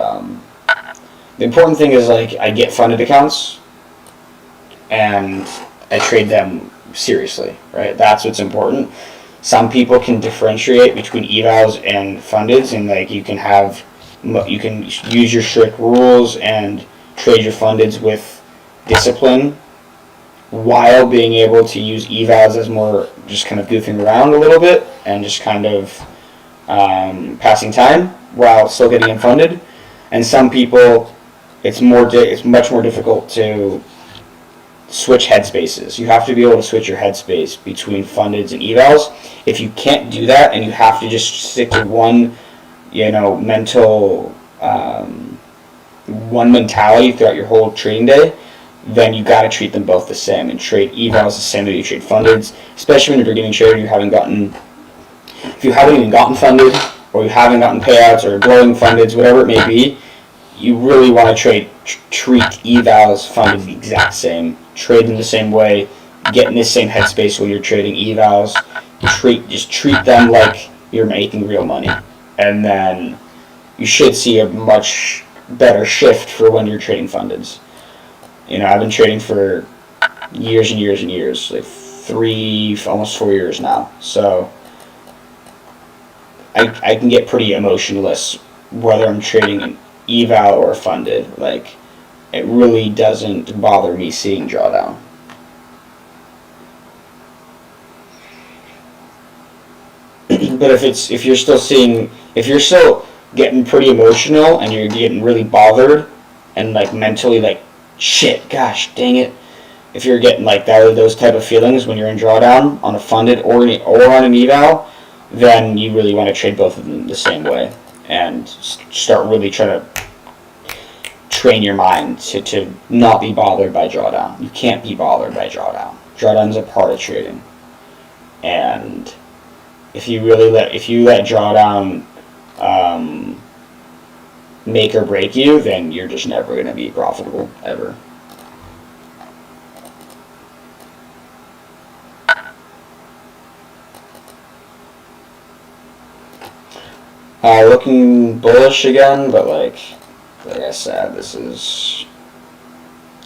the important thing is, like, I get funded accounts and I trade them seriously, right? That's what's important. Some people can differentiate between evals and fundeds, and like you can use your strict rules and trade your fundeds with discipline while being able to use evals as more just kind of goofing around a little bit and just kind of passing time while still getting them funded. And some people, it's much more difficult to switch headspaces. You have to be able to switch your headspace between fundeds and evals. If you can't do that and you have to just stick to one, one mentality throughout your whole trading day, then you got to treat them both the same and trade evals the same way you trade fundeds. Especially when you're beginning trader, if you haven't even gotten funded, or you haven't gotten payouts or blowing fundeds, whatever it may be, you really want to treat evals funded the exact same. Trade them the same way. Get in the same headspace when you're trading evals. Just treat them like you're making real money, and then you should see a much better shift for when you're trading fundeds. I've been trading for years and years and years, like almost 4 years now. So I can get pretty emotionless whether I'm trading an eval or funded. Like, it really doesn't bother me seeing drawdown. But if you're still getting pretty emotional and you're getting really bothered and like mentally like, shit, gosh, dang it. If you're getting like those type of feelings when you're in drawdown on a funded or on an eval, then you really want to trade both of them the same way and start really trying to train your mind to not be bothered by drawdown. You can't be bothered by drawdown. Drawdown is a part of trading, and if you let drawdown make or break you, then you're just never going to be profitable, ever. Looking bullish again, but like I said, that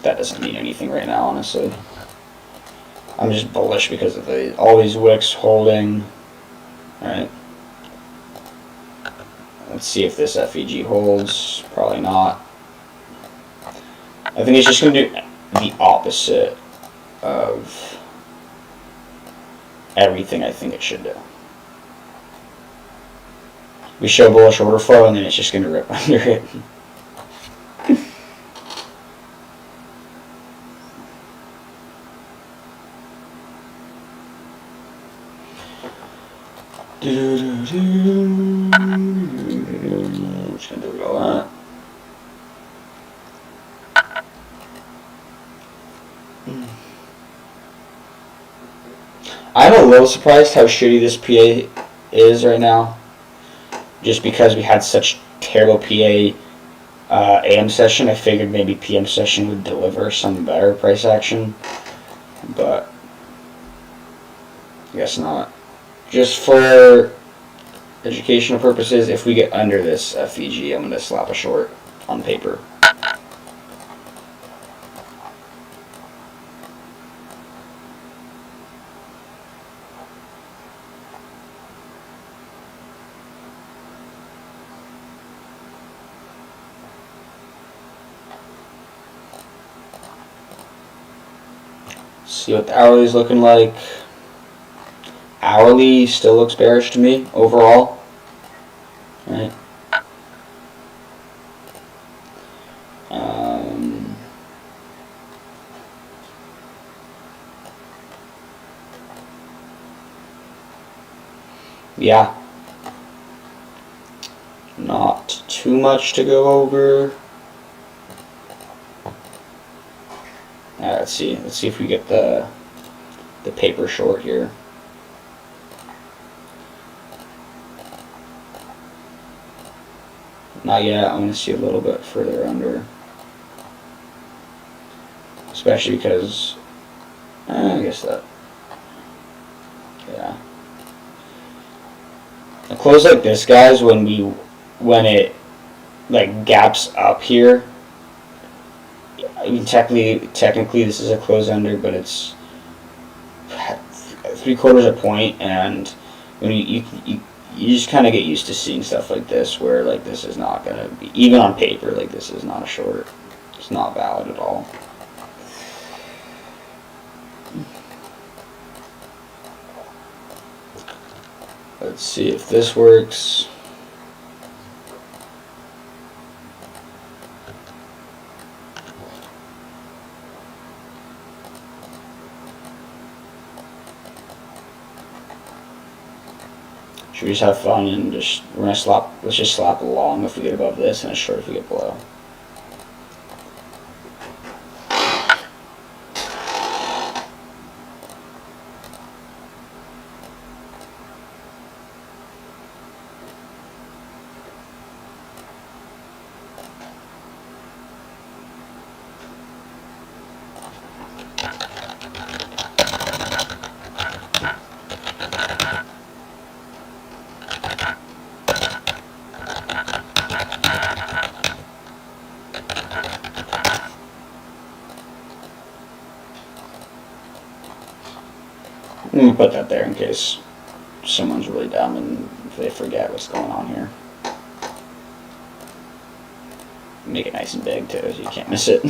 doesn't mean anything right now, honestly. I'm just bullish because of all these wicks holding. Alright. Let's see if this FEG holds. Probably not. I think it's just going to do the opposite of everything I think it should do. We show bullish order flow and then it's just going to rip under it. Just gonna do all that. I'm a little surprised how shitty this PA is right now. Just because we had such terrible PA AM session, I figured maybe PM session would deliver some better price action, but I guess not. Just for educational purposes, if we get under this FEG, I'm going to slap a short on paper. See what the hourly is looking like. Hourly still looks bearish to me overall. Right. Yeah. Not too much to go over. Let's see. Let's see if we get the paper short here. Not yet. I'm going to see a little bit further under. Especially because, I guess that, yeah. A close like this, guys, when it like gaps up here. I mean, technically this is a close under, but it's 3/4 a point, and when you just kind of get used to seeing stuff like this, where like this is not gonna be, even on paper, like this is not a short. It's not valid at all. Let's see if this works. Should we just have fun and let's just slap a long if we get above this and a short if we get below. Let me put that there in case someone's really dumb and they forget what's going on here. Make it nice and big too, so you can't miss it.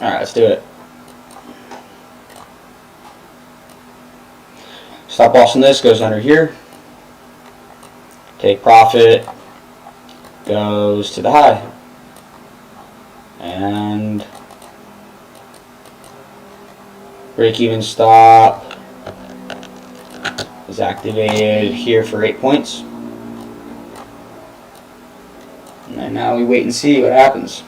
Alright, let's do it. Stop loss on this goes under here. Take profit, goes to the high. And break even stop is activated here for 8 points. And now we wait and see what happens.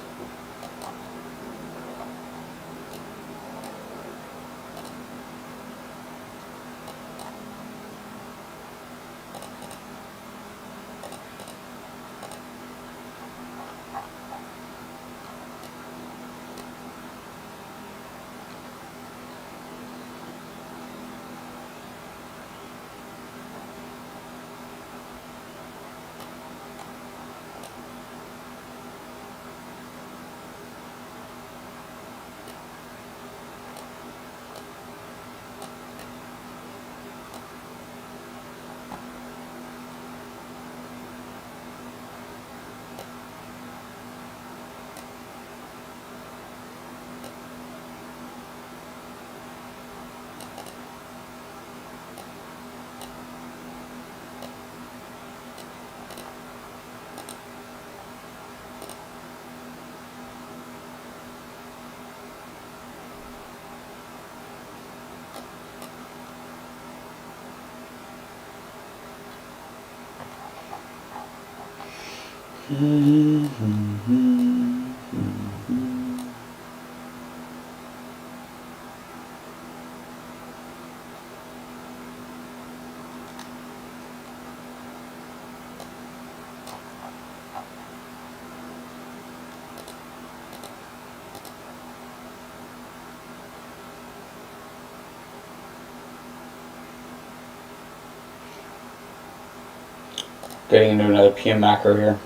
Getting into another PM macro here.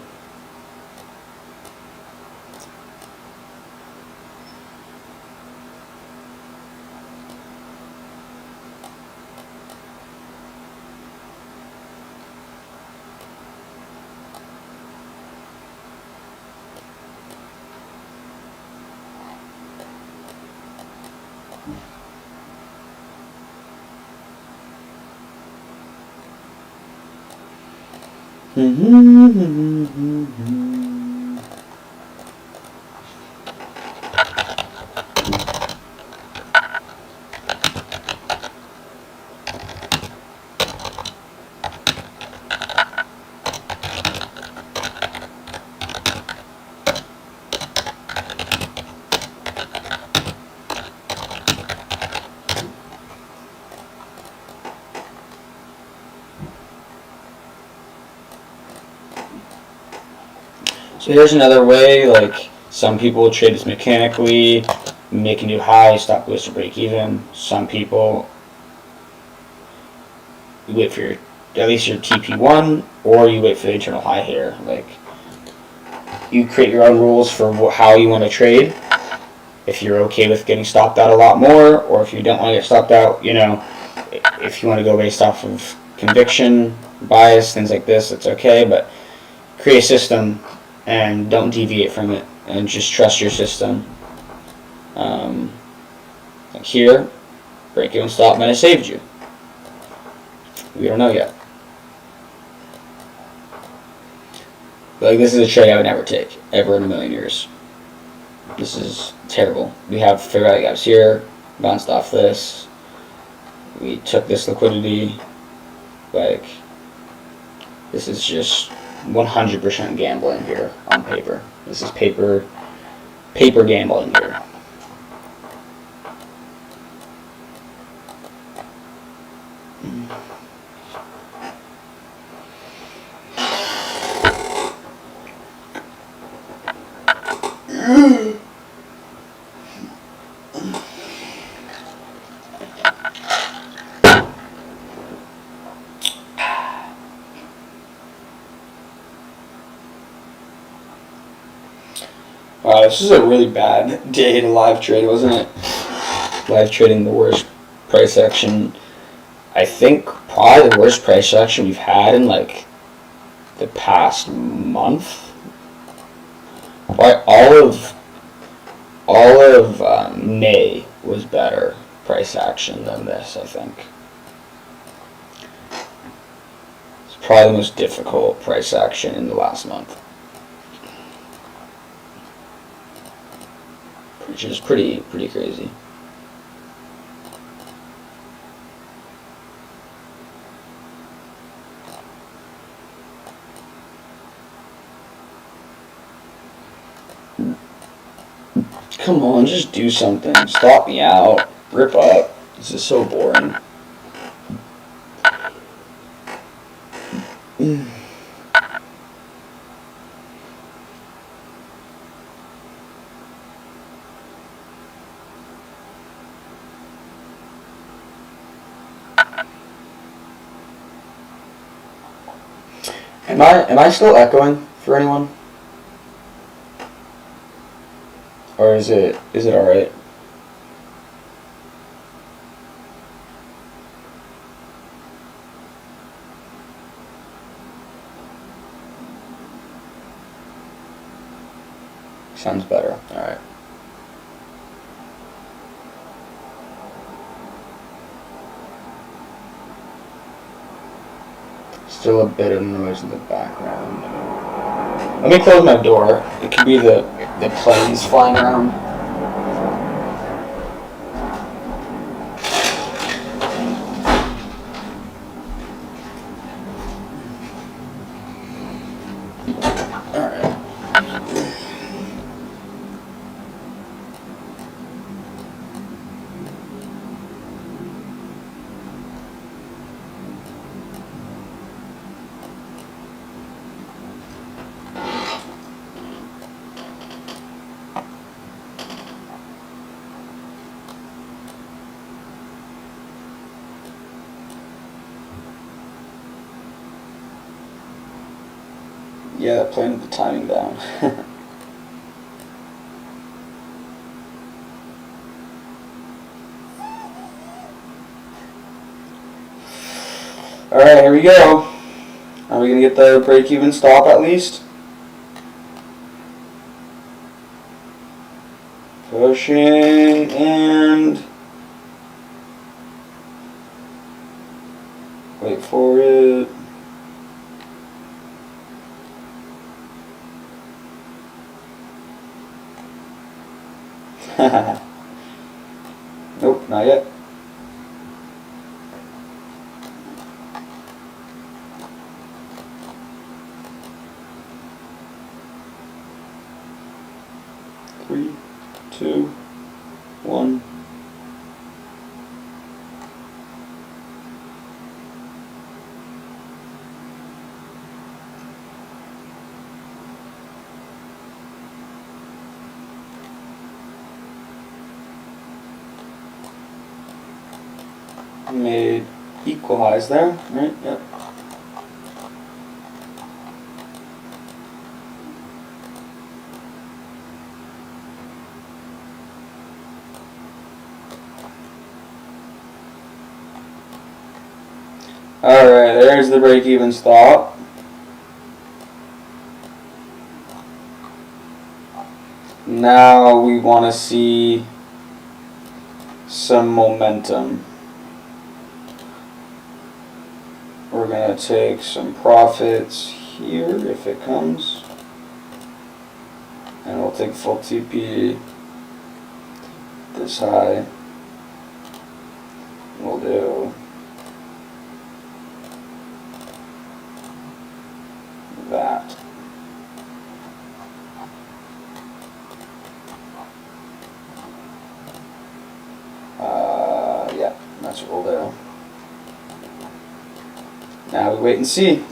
So here's another way, like some people trade this mechanically, make a new high, stop, loss, or break even. Some people you wait for your at least your TP1, or you wait for the internal high here. Like you create your own rules for how you want to trade. If you're okay with getting stopped out a lot more, or if you don't want to get stopped out, if you want to go based off of conviction, bias, things like this, it's okay. But create a system and don't deviate from it, and just trust your system. Like here, break even stop might have saved you. We don't know yet. But like, this is a trade I would never take, ever in a million years. This is terrible. We have fair value gaps here, bounced off this. We took this liquidity. Like, this is just 100% gambling here on paper. This is paper gambling here. Wow, this is a really bad day to live trade, wasn't it? Live trading, the worst price action. I think probably the worst price action we've had in like the past month. Probably all of May was better price action than this, I think. It's probably the most difficult price action in the last month. Which is pretty crazy. Come on, just do something. Stop me out. Rip up. This is so boring. Am I still echoing for anyone? Or is it alright? Sounds better. Alright. Still a bit of noise in the background. Let me close my door. It could be the planes flying around. Alright. Yeah, playing the timing down. Alright, here we go. Are we going to get the break-even stop at least? Pushing and... wait for it. Nope, not yet. Three, two, one. made equal highs there, right? Yep. Alright, there's the break-even stop. Now we want to see some momentum. We're going to take some profits here if it comes. And we'll take full TP this high. We'll do that. Yeah, that's what we'll do. Now we wait and see.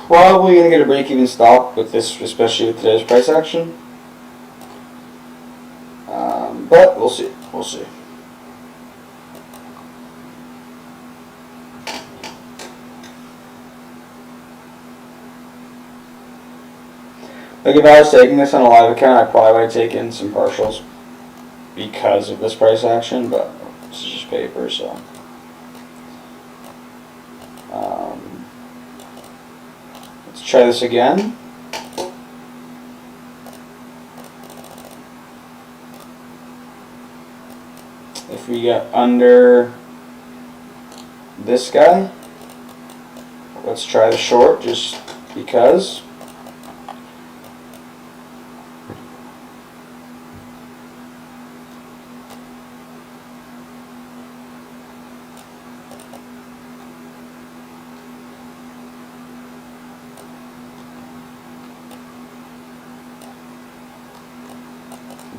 Probably going to get a break-even stop with this, especially with today's price action. But we'll see. We'll see. Like if I was taking this on a live account, I probably would have taken some partials because of this price action, but this is just paper, so. Let's try this again. If we get under this guy, let's try the short just because.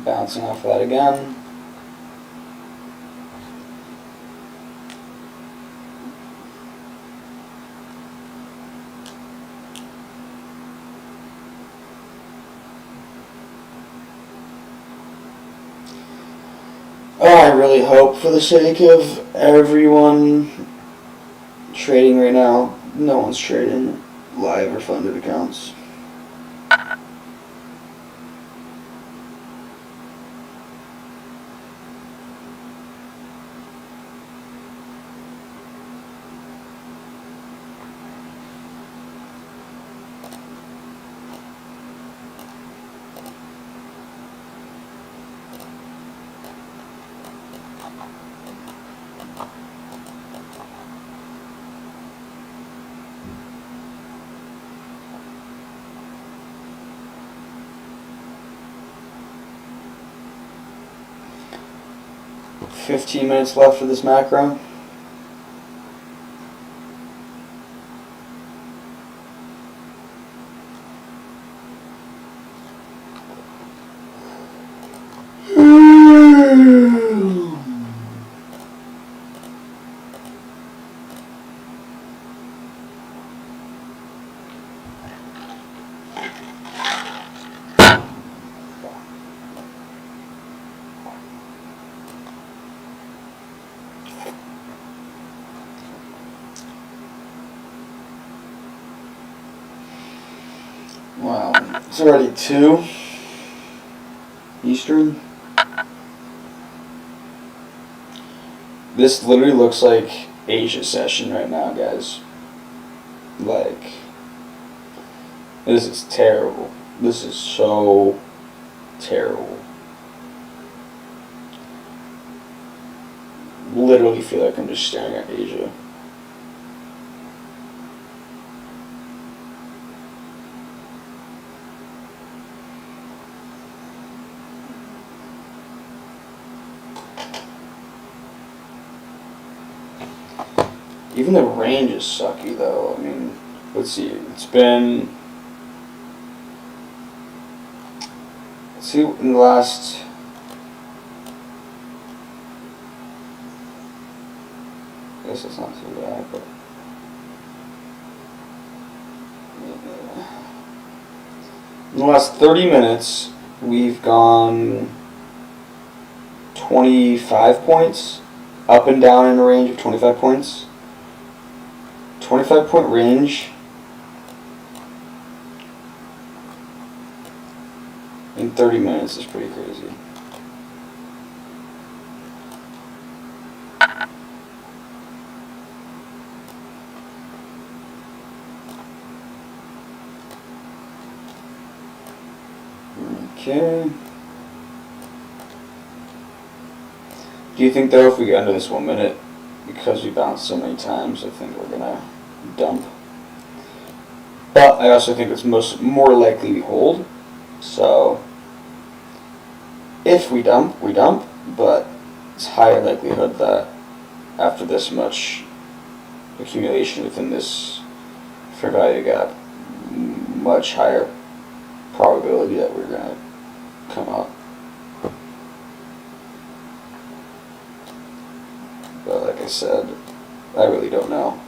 Bouncing off that again. Oh, I really hope for the sake of everyone trading right now, no one's trading live or funded accounts. $15 minutes left for this macro. Wow, it's already 2 Eastern. This literally looks like Asia session right now, guys. Like, this is terrible. This is so terrible. Literally feel like I'm just staring at Asia. Even the range is sucky, though. I mean, let's see. It's been... Let's see, in the last... I guess it's not too bad, but... In the last 30 minutes, we've gone 25 points, up and down in a range of 25 points. 25-point range in 30 minutes is pretty crazy. Okay. Do you think though if we get under this 1 minute, because we bounced so many times, I think we're gonna dump. But I also think it's more likely we hold. So if we dump, we dump, but it's higher likelihood that after this much accumulation within this fair value gap, much higher probability that we're gonna come up. But like I said, I really don't know.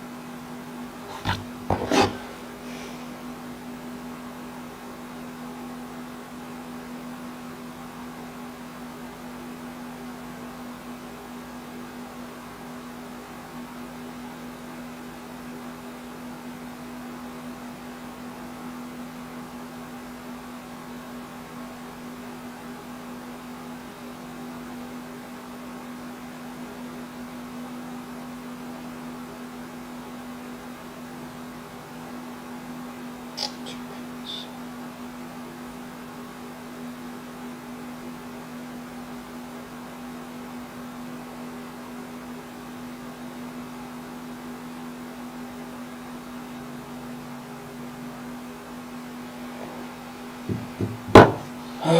Okay.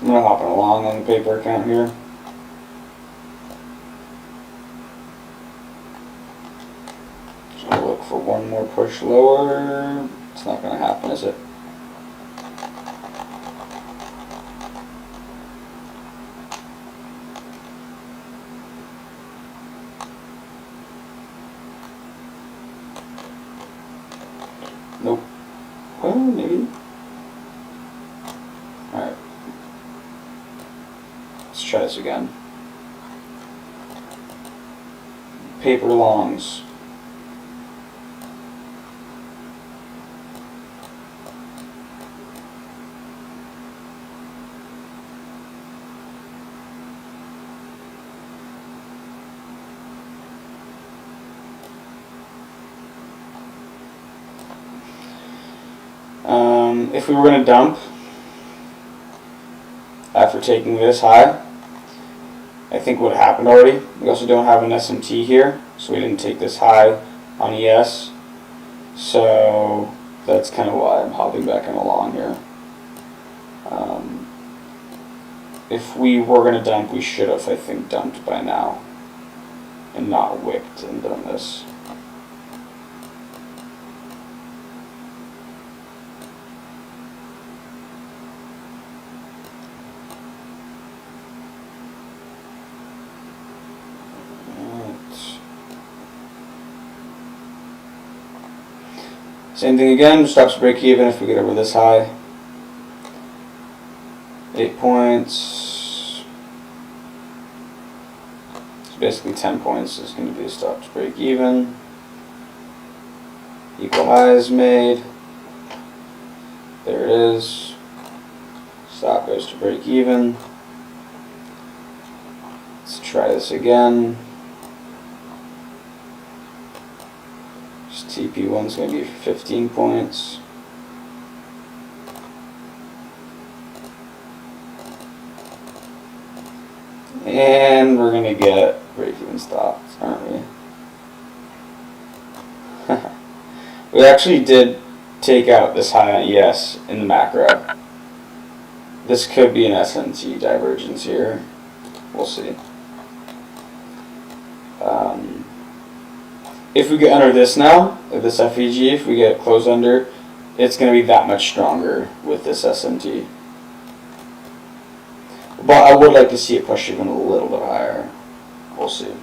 I'm gonna hop along on the paper account here. So I'll look for one more push lower. It's not gonna happen, is it? Nope. Well, maybe. Alright. Let's try this again. Paper longs. If we were going to dump after taking this high, I think what happened already. We also don't have an SMT here, so we didn't take this high on ES. So that's kind of why I'm hopping back in along here. If we were going to dump, we should have, I think, dumped by now and not wicked and done this. Same thing again, stops break even if we get over this high. 8 points. So basically 10 points is going to be a stop to break even. Equal highs made. There it is. Stop goes to break even. Let's try this again. TP1 is going to be 15 points. And we're going to get break-even stops, aren't we? We actually did take out this high on ES in the macro. This could be an SMT divergence here. We'll see. If we get under this now, this FEG, if we get close under, it's going to be that much stronger with this SMT. But I would like to see it push even a little bit higher. We'll see.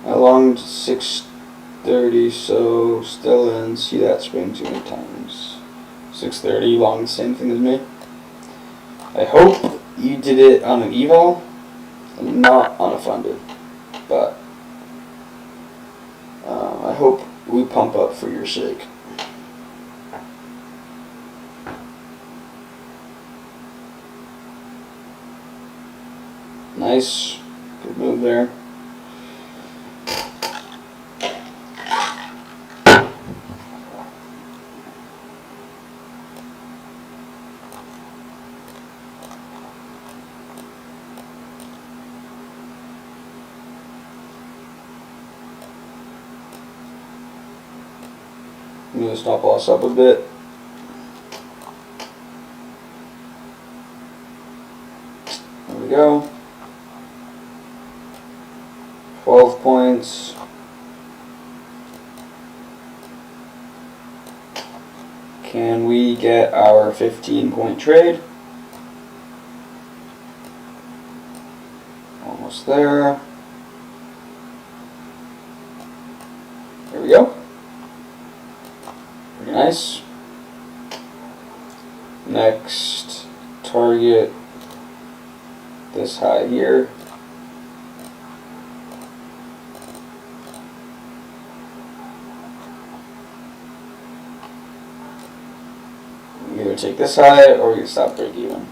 I longed 630, so still in. See that swing too many times. 630, long the same thing as me. I hope you did it on an eval and not on a funded, but I hope we pump up for your sake. Nice, good move there. I'm going to stop loss up a bit. There we go. 12 points. Can we get our 15-point trade? Almost there. There we go. Pretty nice. Next target this high here. We either take this high or we can stop break even.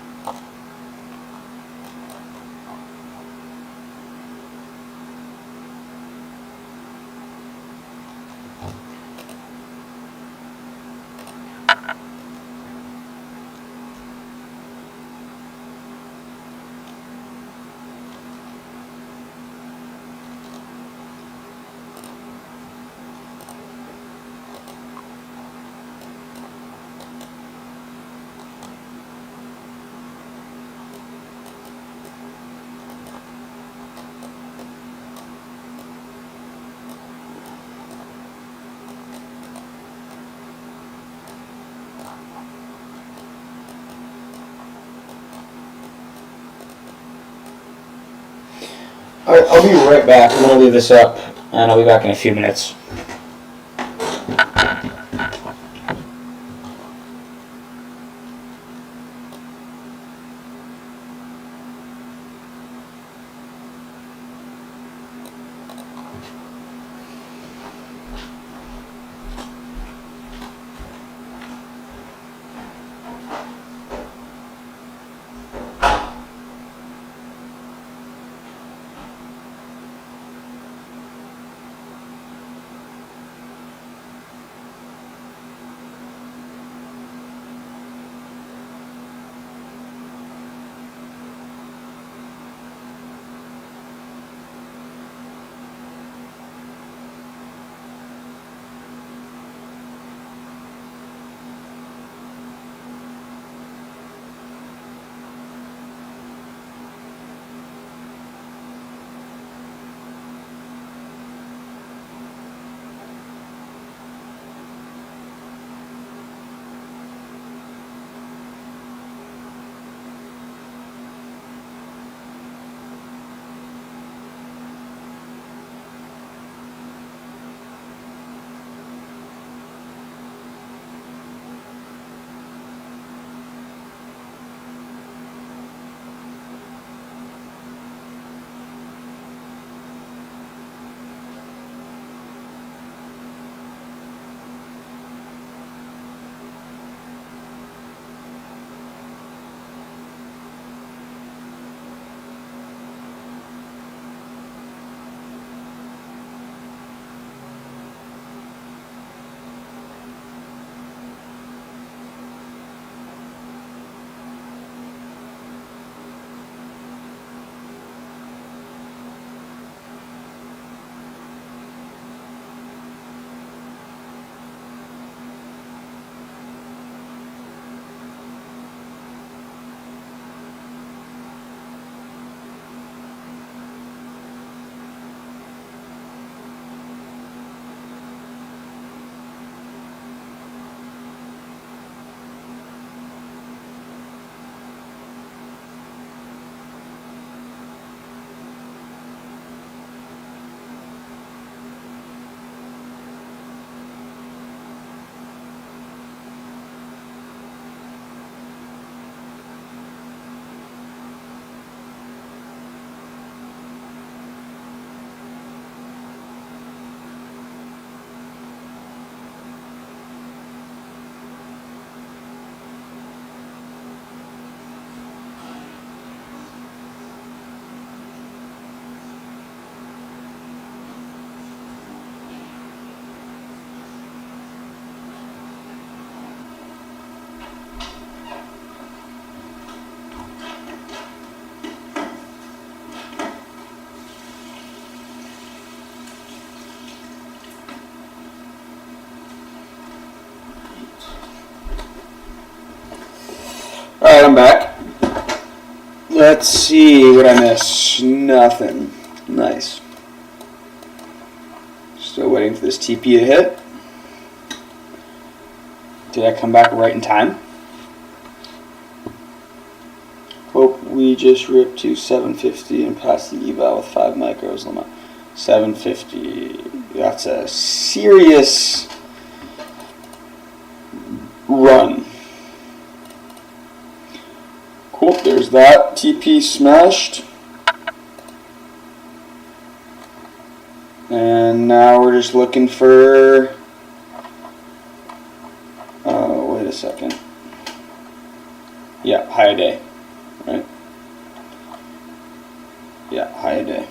Alright, I'll be right back. I'm going to leave this up, and I'll be back in a few minutes. Alright, I'm back. Let's see what I missed. Nothing. Nice. Still waiting for this TP to hit. Did I come back right in time? Hope we just ripped to 750 and passed the eval with 5 micros. 750. That's a serious run. Cool, there's that. TP smashed. And now we're just looking for... Oh, wait a second. Yeah, high day. Right? Yeah, high day.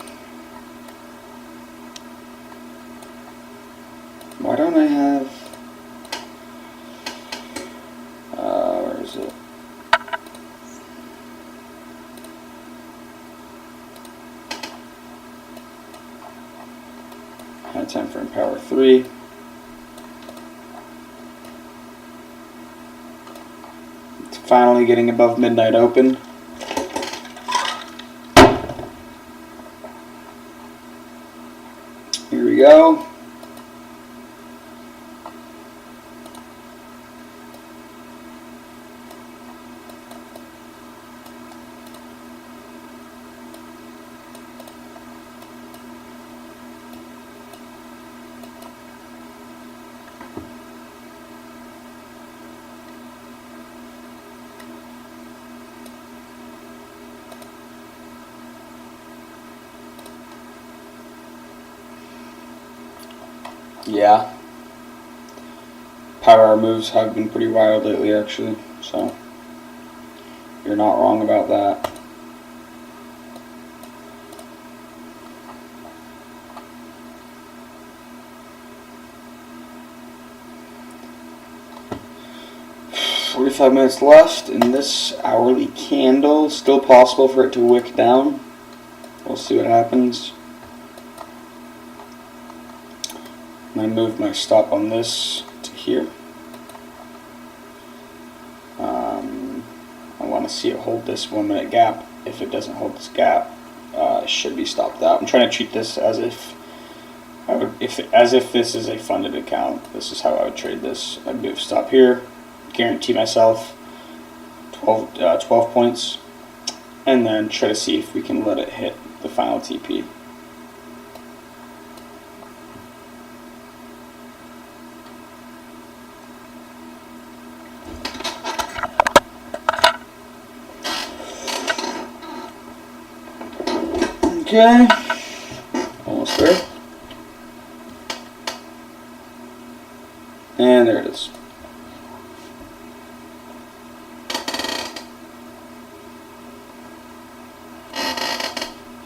Why don't I have... where is it? High time frame power 3. It's finally getting above midnight open. Here we go. Yeah. Power hour moves have been pretty wild lately, actually, so you're not wrong about that. "45 minutes left in this hourly candle. Still possible for it to wick down. We'll see what happens. I'm going to move my stop on this to here. I want to see it hold this 1 minute gap. If it doesn't hold this gap, it should be stopped out. I'm trying to treat this as if this is a funded account. This is how I would trade this. I'd move stop here, guarantee myself 12 points, and then try to see if we can let it hit the final TP. Okay, almost there. And there it is.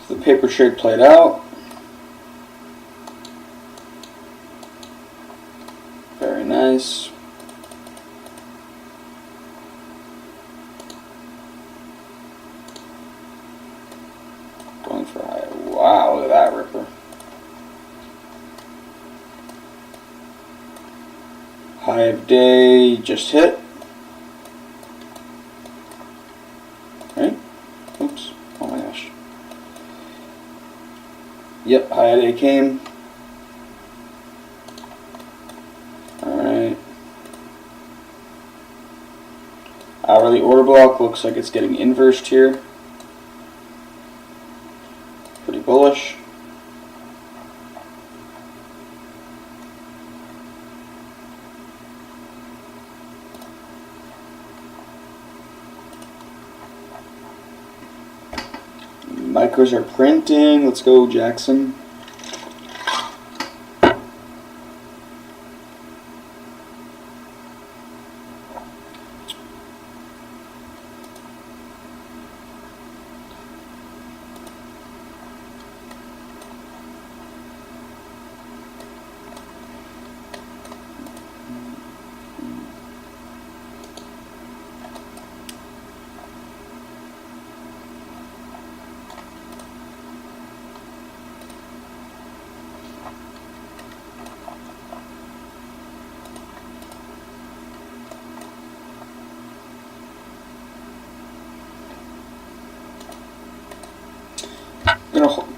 So the paper trade played out. Very nice. Going for high. Wow, look at that ripper. High of day just hit. Right? Oops. Oh my gosh. Yep, high of day came. Alright. Hourly order block looks like it's getting inversed here. Pretty bullish. Micros are printing. Let's go, Jackson.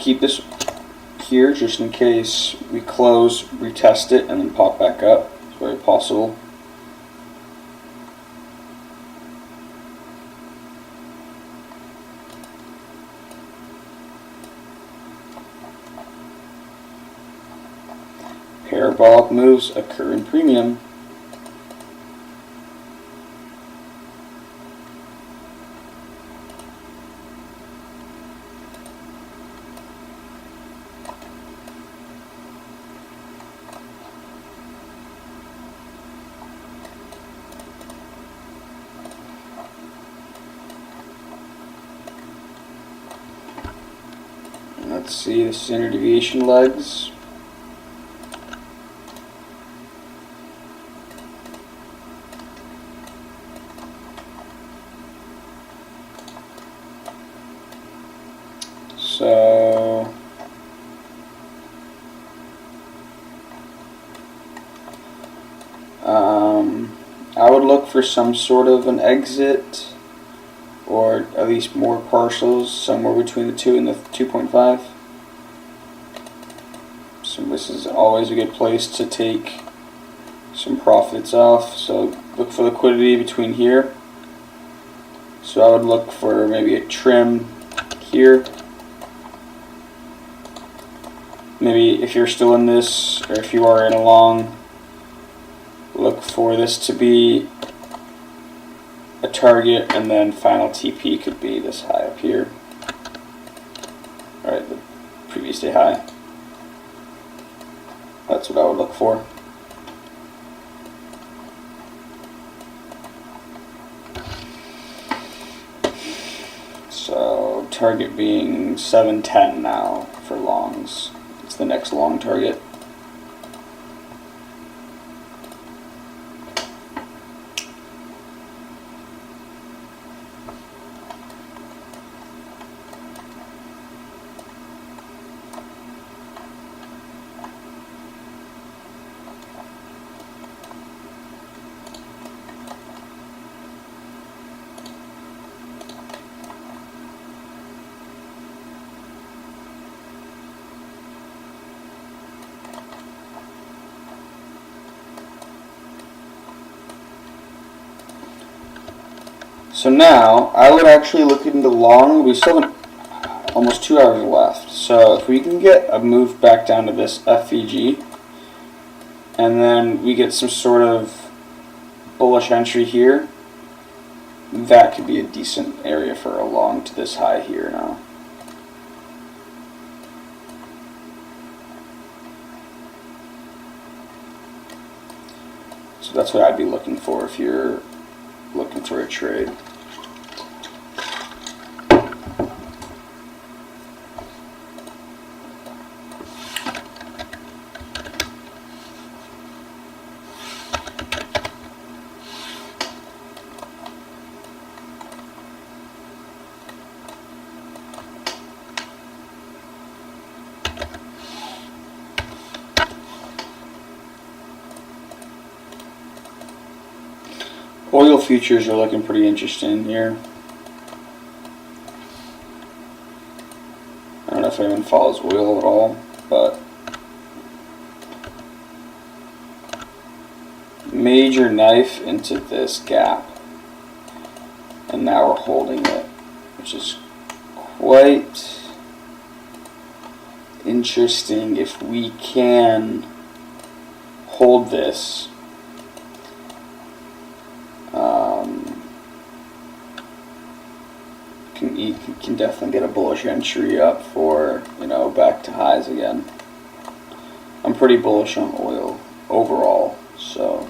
keep this here just in case we close, retest it, and then pop back up. It's very possible. Parabolic moves occur in premium. Let's see the standard deviation legs. So I would look for some sort of an exit, or at least more partials, somewhere between the 2 and the 2.5. So this is always a good place to take some profits off. So look for liquidity between here. So I would look for maybe a trim here. Maybe if you're still in this, or if you are in a long, look for this to be a target, and then final TP could be this high up here. Alright, the previous day high. That's what I would look for. So target being 710 now for longs. It's the next long target. So now, I would actually look into long. We still have almost 2 hours left. So if we can get a move back down to this FVG, and then we get some sort of bullish entry here, that could be a decent area for a long to this high here now. So that's what I'd be looking for if you're looking for a trade. Oil futures are looking pretty interesting here. I don't know if anyone follows oil at all, but major knife into this gap, and now we're holding it, which is quite interesting. If we can hold this, you can definitely get a bullish entry up for, back to highs again. I'm pretty bullish on oil overall, so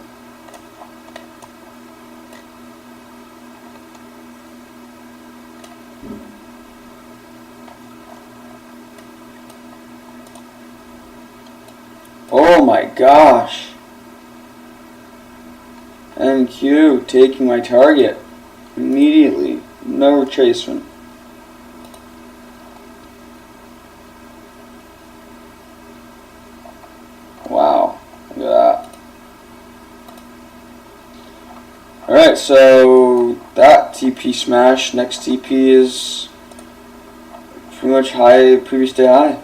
oh my gosh, MQ taking my target immediately, no retracement. Wow, look at that. Alright, so that TP smash. Next TP is pretty much high, previous day high.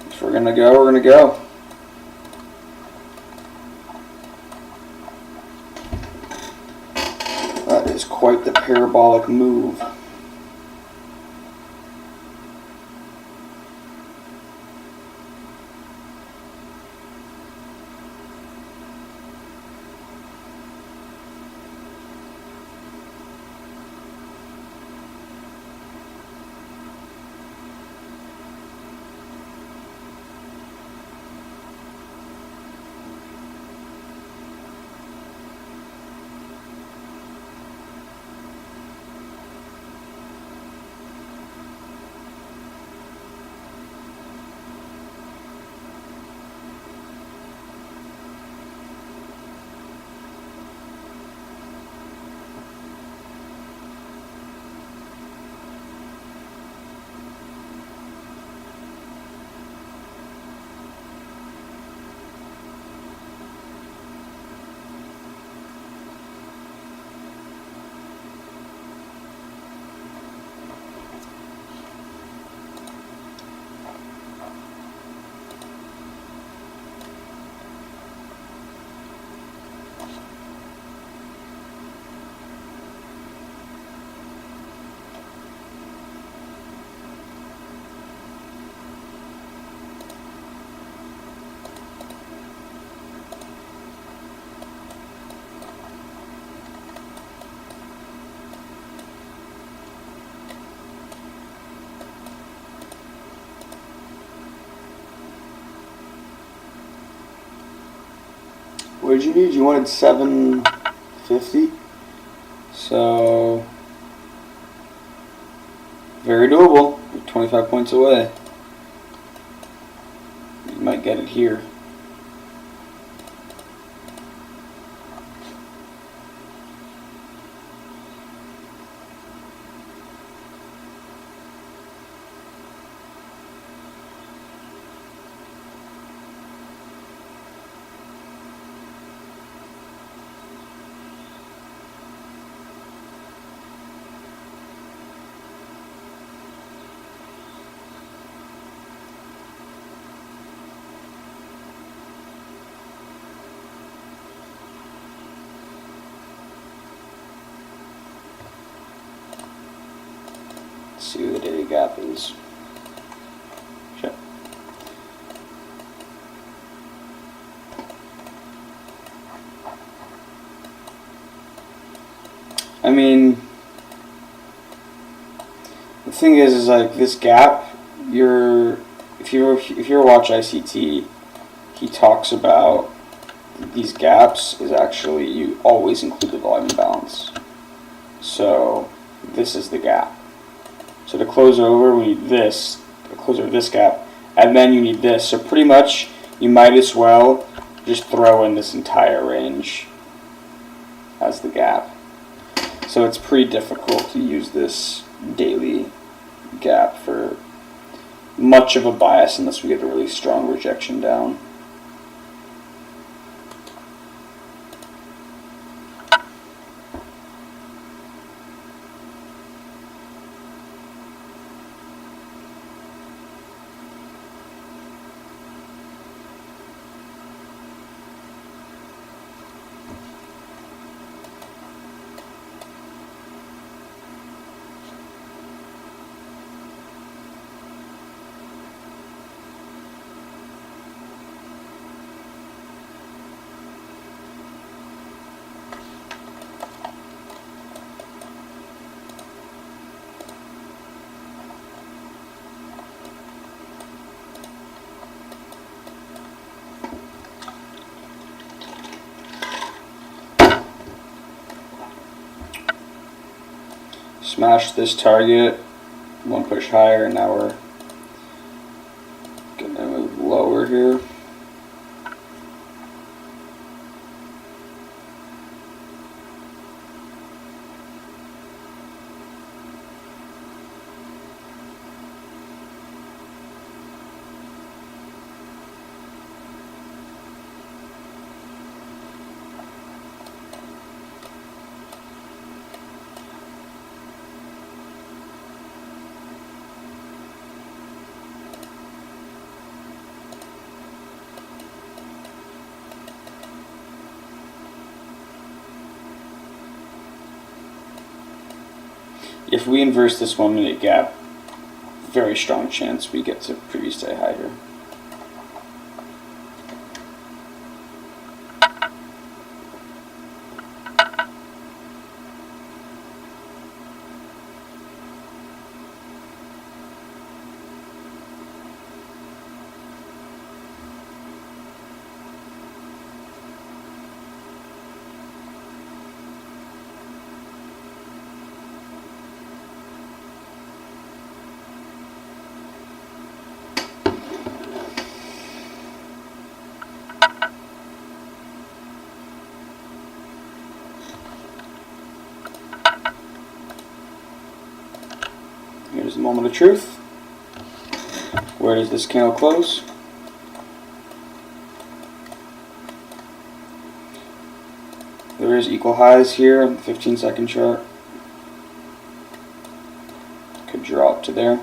If we're gonna go, we're gonna go. That is quite the parabolic move. What did you need? You wanted 750. So, very doable. You're 25 points away. You might get it here. See what the daily gap is. Sure. I mean, the thing is like this gap. If you watch ICT, he talks about these gaps is actually you always include the volume imbalance. So this is the gap. So to close over, we need this, to close over this gap, and then you need this. So pretty much, you might as well just throw in this entire range as the gap. So it's pretty difficult to use this daily gap for much of a bias unless we get a really strong rejection down. Smash this target, one push higher, and now we're gonna move lower here. If we inverse this 1 minute gap, very strong chance we get to previous day high here. Here's the moment of truth. Where does this candle close? There is equal highs here on the 15-second chart. Could draw up to there.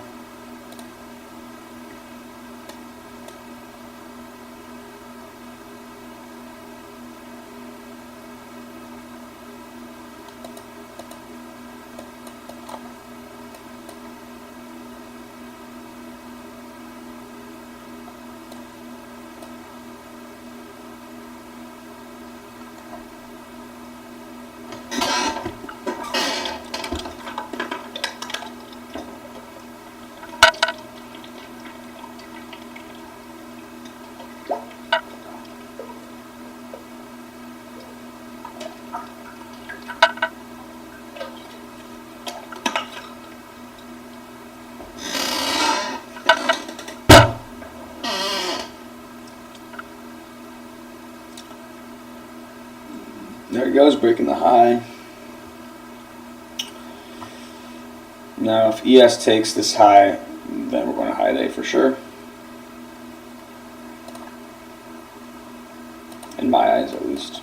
There it goes, breaking the high. Now if ES takes this high, then we're going to high day for sure. In my eyes, at least.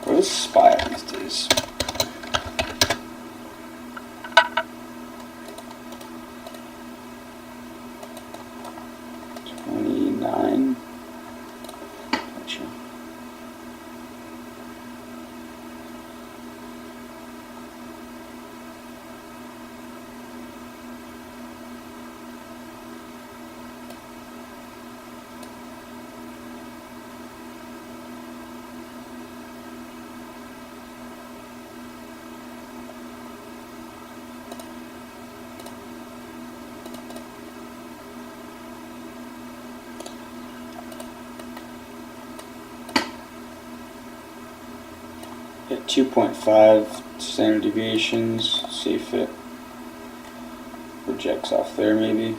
What is SPY these days? $29. Gotcha. At 2.5 standard deviations, see if it projects off there maybe.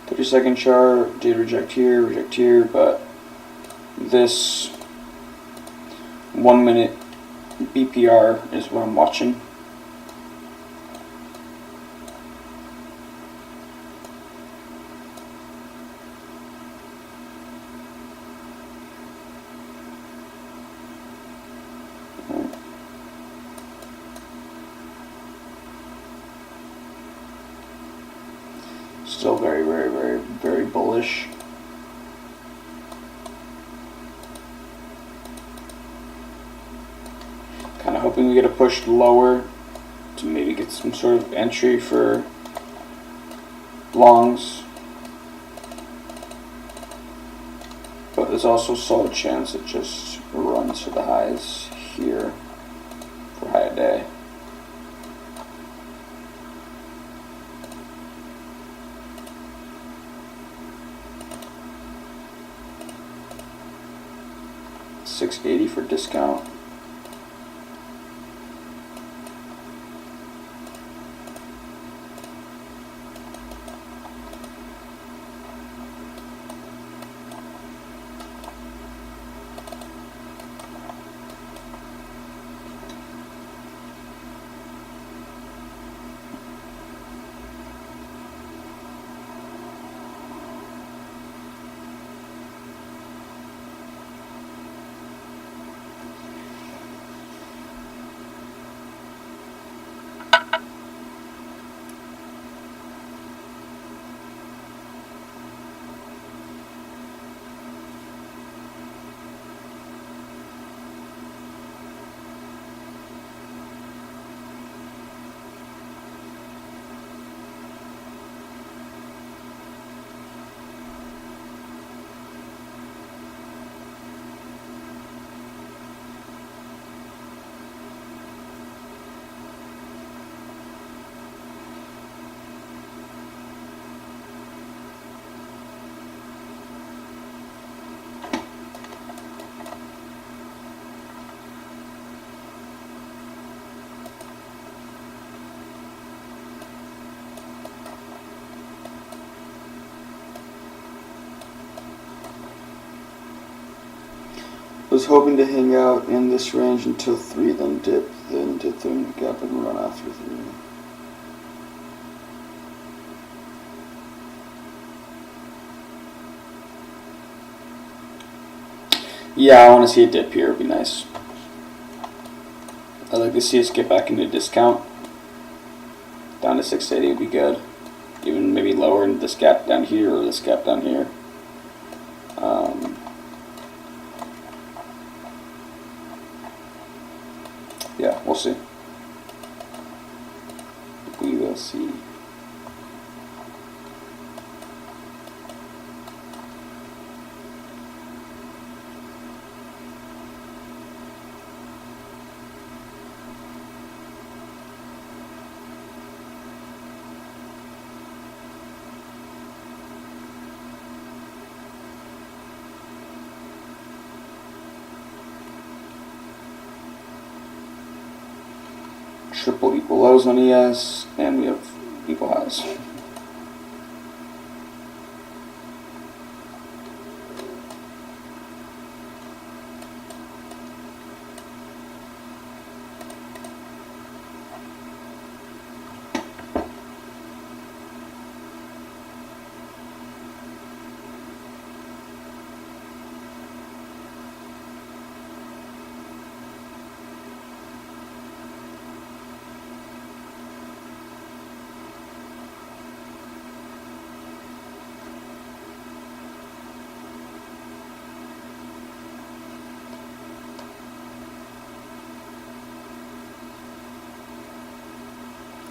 30-second chart, did reject here, but this 1 minute BPR is what I'm watching. Still very bullish. Kind of hoping we get a push lower to maybe get some sort of entry for longs. But there's also a solid chance it just runs for the highs here for high day. $6.80 for discount. Was hoping to hang out in this range until 3, then dip, then dip through the gap and run after 3. Yeah, I want to see a dip here. It'd be nice. I'd like to see us get back into discount. Down to 680 would be good. Even maybe lower in this gap down here or this gap down here. Yeah, we'll see. We will see. Triple equal lows on ES, and we have equal highs.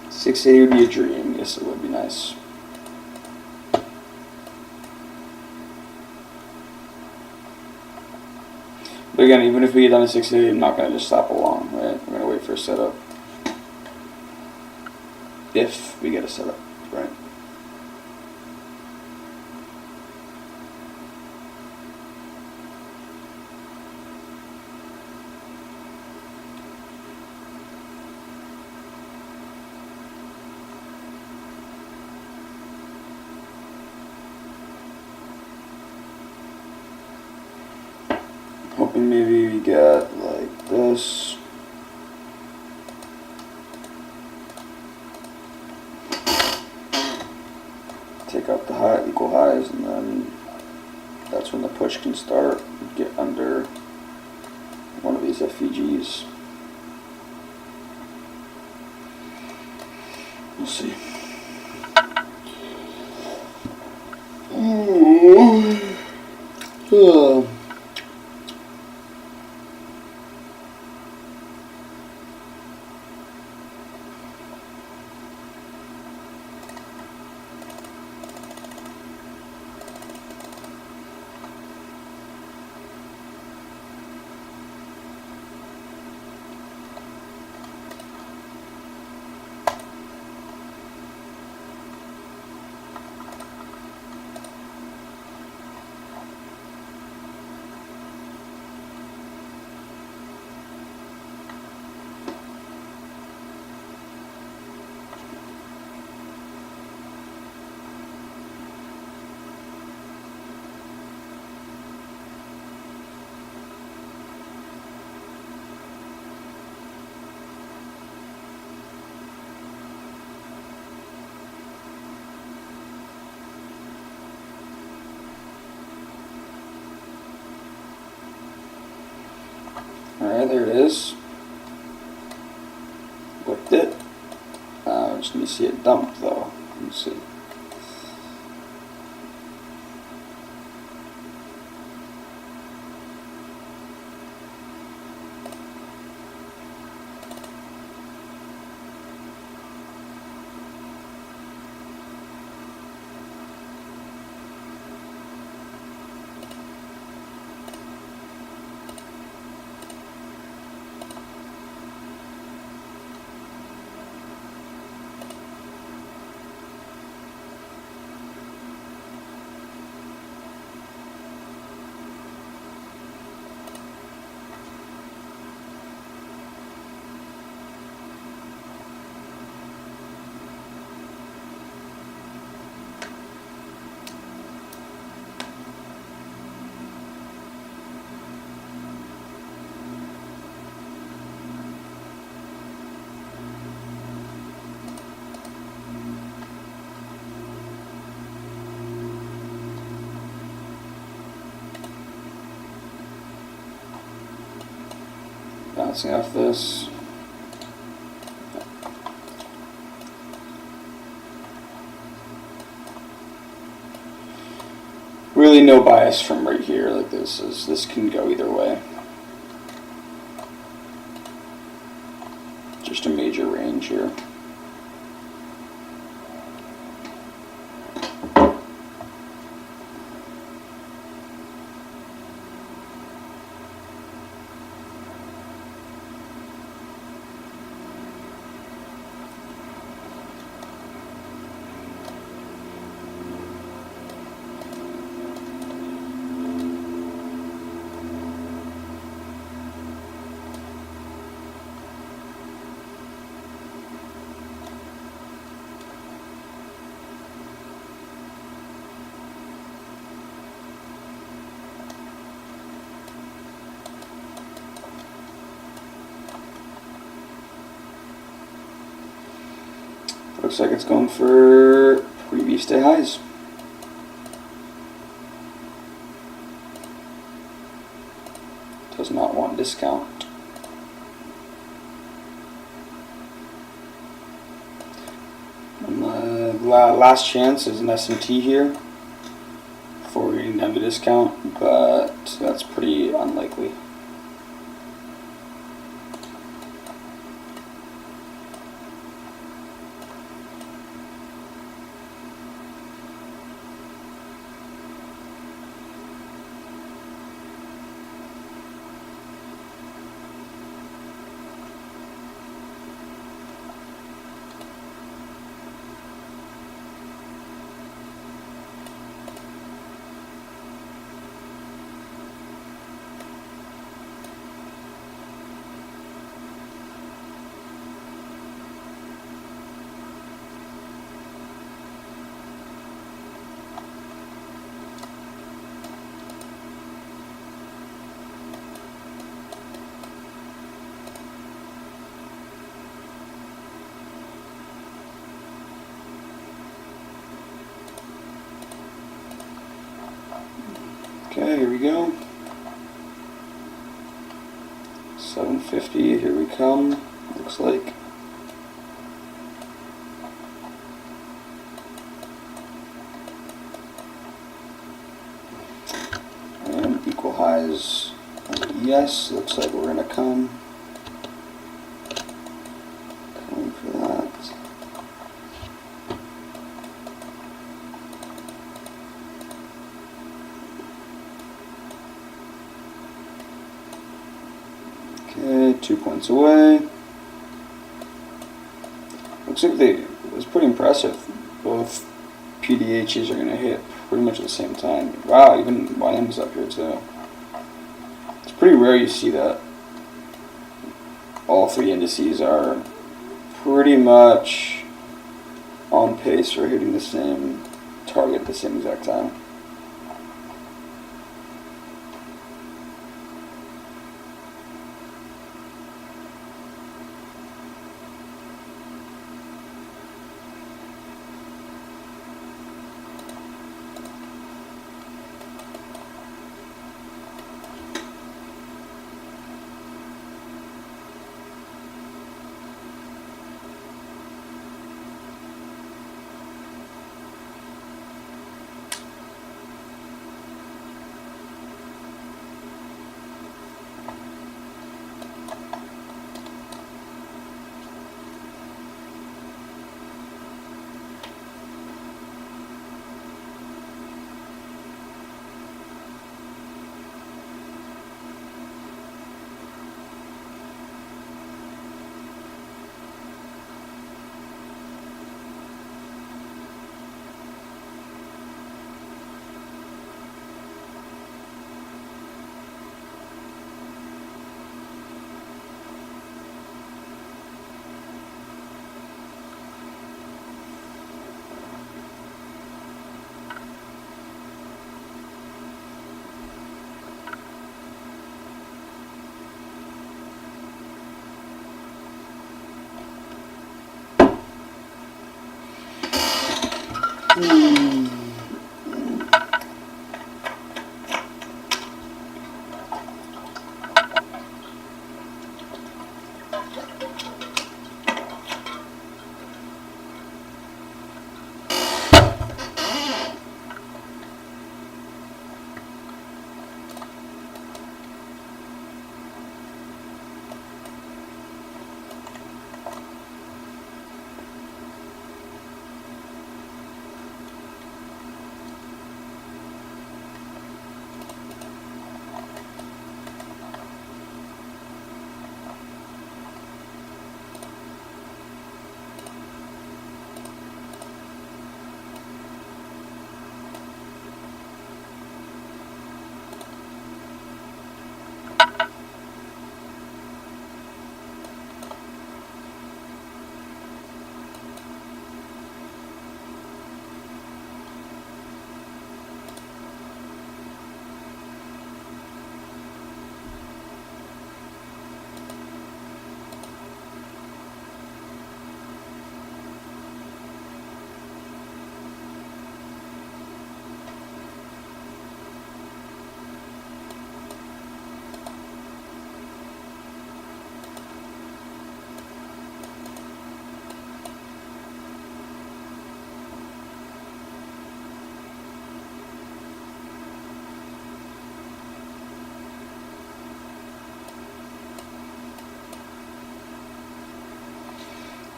$680 would be a dream. Yes, it would be nice. But again, even if we get down to 680, I'm not going to just slap along, right? I'm going to wait for a setup. If we get a setup, right? And maybe we got like this. Take out the high, equal highs, and then that's when the push can start. Get under one of these FVGs. We'll see. Alright, there it is. Whipped it. Just need to see it dump though. Let's see. Bouncing off this. Really no bias from right here. Like this can go either way. Just a major range here. Looks like it's going for previous day highs. Does not want discount. And the last chance is an S&T here before getting down to discount, but that's pretty unlikely. Okay, here we go. 750, here we come, looks like. And equal highs on the ES, looks like we're going to come. Coming for that. Okay, 2 points away. Looks like it was pretty impressive. Both PDHs are going to hit pretty much at the same time. Wow, even YM's up here too. It's pretty rare you see that. All three indices are pretty much on pace for hitting the same target at the same exact time.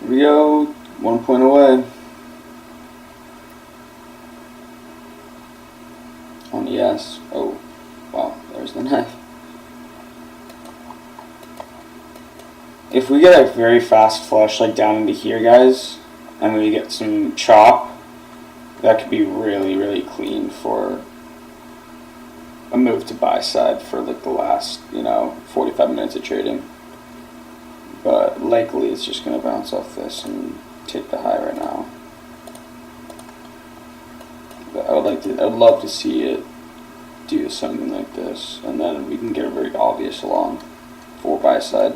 Here we go, 1 point away. On the S. Oh, wow, there's the knife. If we get a very fast flush like down into here, guys, and we get some chop, that could be really, really clean for a move to buy side for like the last, 45 minutes of trading. But likely it's just going to bounce off this and take the high right now. But I'd love to see it do something like this, and then we can get a very obvious long for buy side.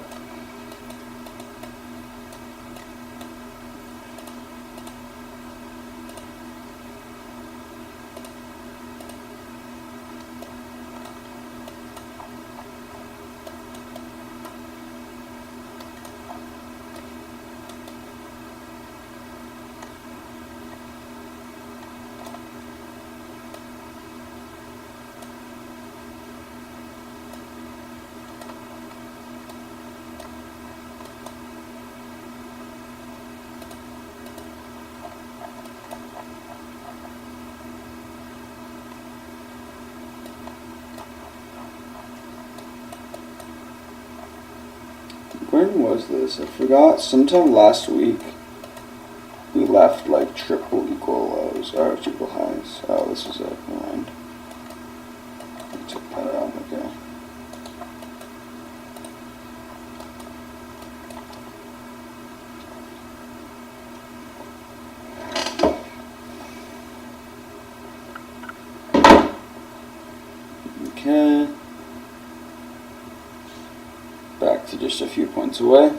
When was this? I forgot. Sometime last week we left like triple equal lows, or triple highs. Oh, this is it. Never mind. I took that out. Okay. Okay. Back to just a few points away.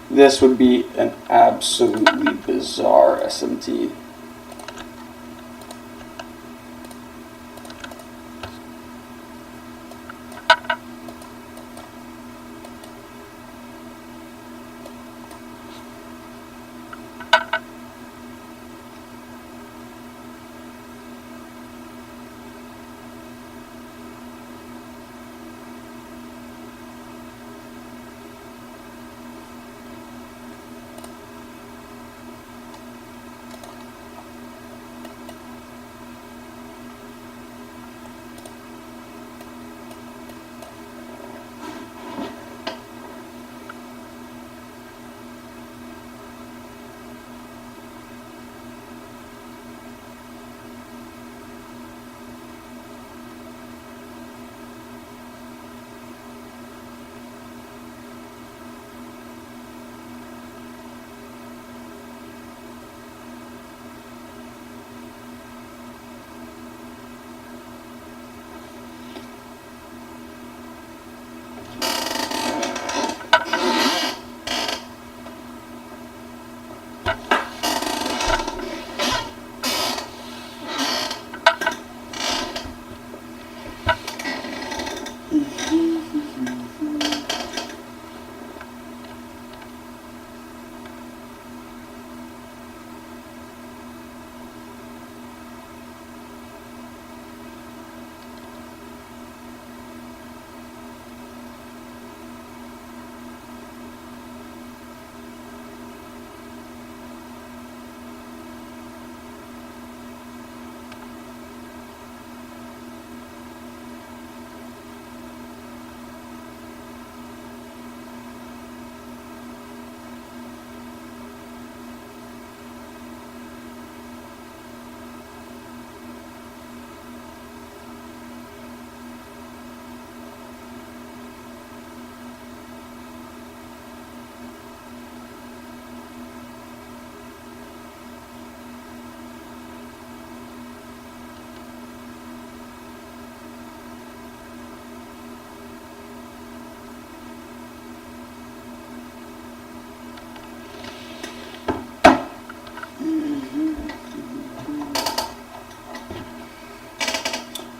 This would be an absolutely bizarre SMT.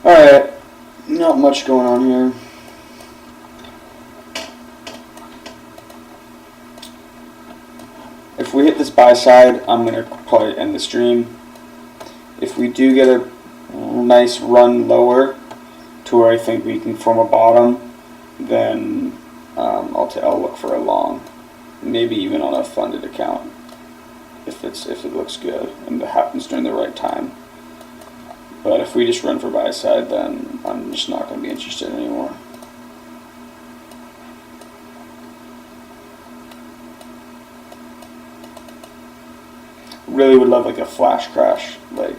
Alright, not much going on here. If we hit this buy side, I'm going to probably end the stream. If we do get a nice run lower to where I think we can form a bottom, then I'll look for a long, maybe even on a funded account if it looks good and it happens during the right time. But if we just run for buy side, then I'm just not going to be interested anymore. Really would love like a flash crash, like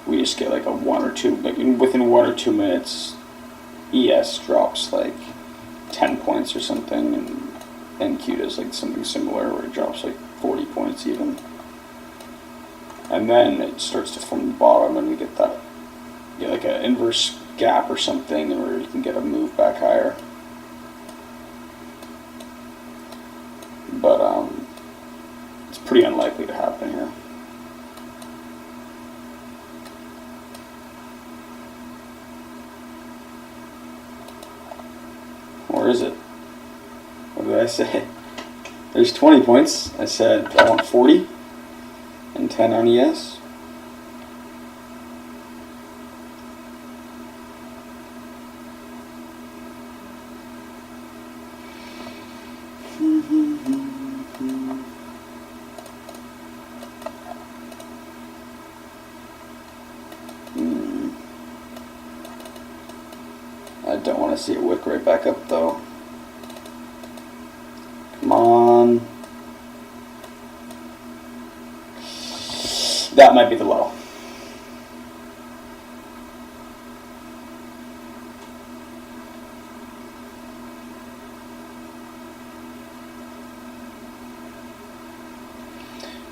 we just get like a 1 or 2, like within 1 or 2 minutes, ES drops like 10 points or something, and NQ does like something similar where it drops like 40 points even. And then it starts to form the bottom, and we get that, like an inverse gap or something, where you can get a move back higher. But it's pretty unlikely to happen here. Or is it? What did I say? There's 20 points. I said I want 40 and 10 on ES. I don't want to see it wick right back up though. Come on. That might be the low.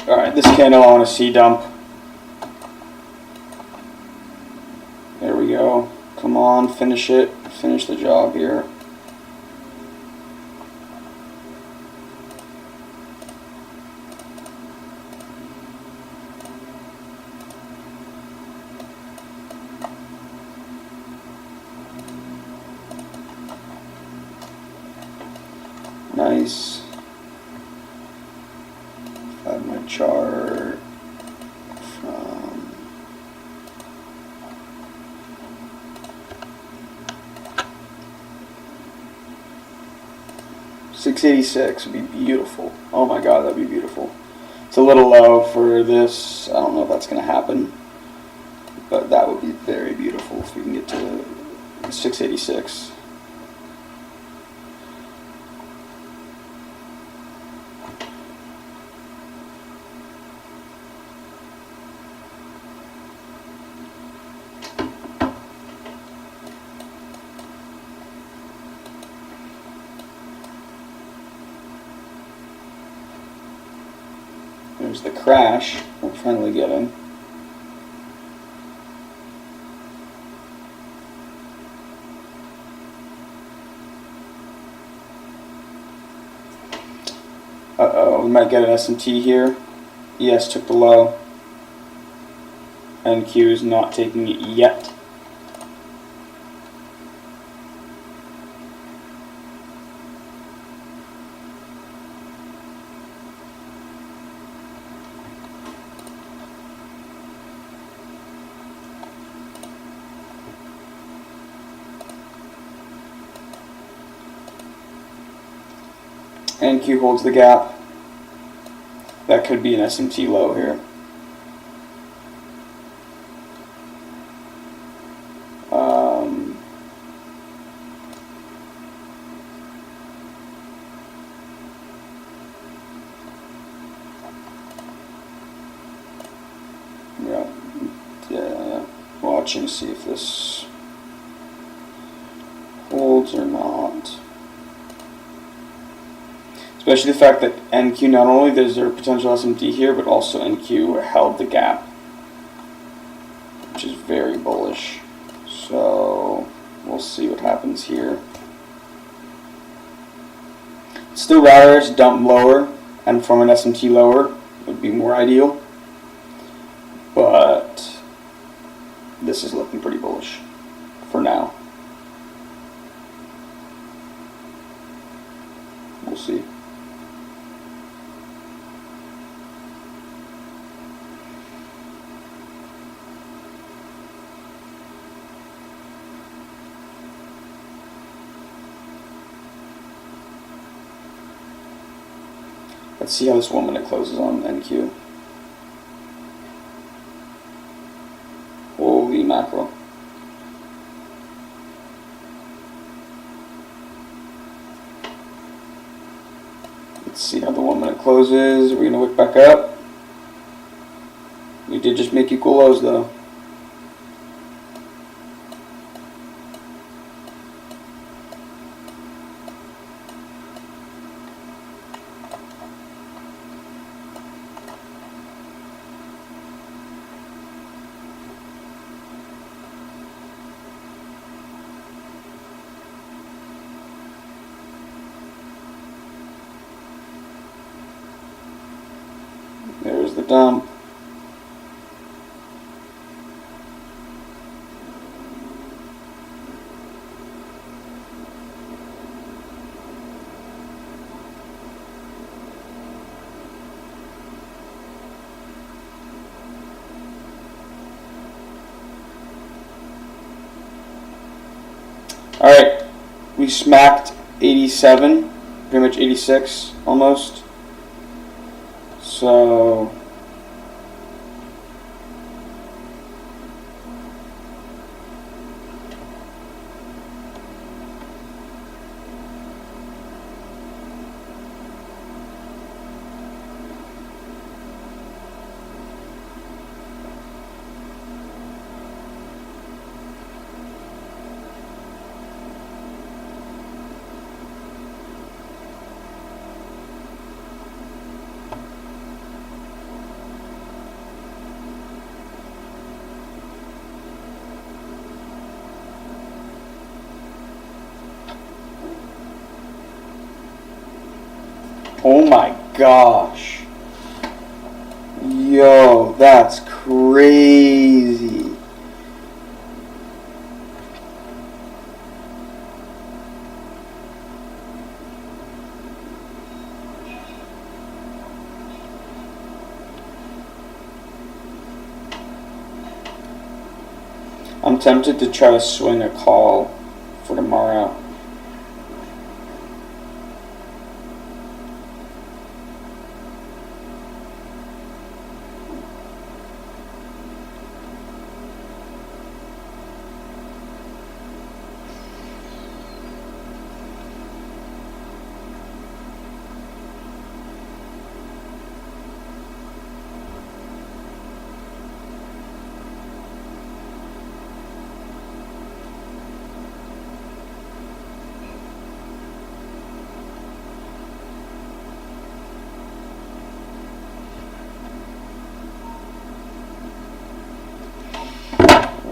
Alright, this candle I want to see dump. There we go. Come on, finish it. Finish the job here. Nice. I have my chart from 686 would be beautiful. Oh my god, that'd be beautiful. It's a little low for this. I don't know if that's going to happen, but that would be very beautiful if we can get to 686. There's the crash we're finally getting. Uh-oh, we might get an SMT here. ES took the low. NQ is not taking it yet. NQ holds the gap. That could be an SMT low here. Yeah. Watching to see if this holds or not. Especially the fact that NQ, not only is there potential SMT here, but also NQ held the gap, which is very bullish. So we'll see what happens here. Still rather to dump lower and form an SMT lower would be more ideal, but this is looking pretty bullish for now. We'll see. Let's see how this 1 minute closes on NQ. Oh, Let's see how the 1 minute closes. We're gonna wick back up. We did just make equal lows though. There's the dump. Alright, we smacked 87, pretty much 86 almost. So oh my gosh. Yo, that's crazy. I'm tempted to try to swing a call for tomorrow.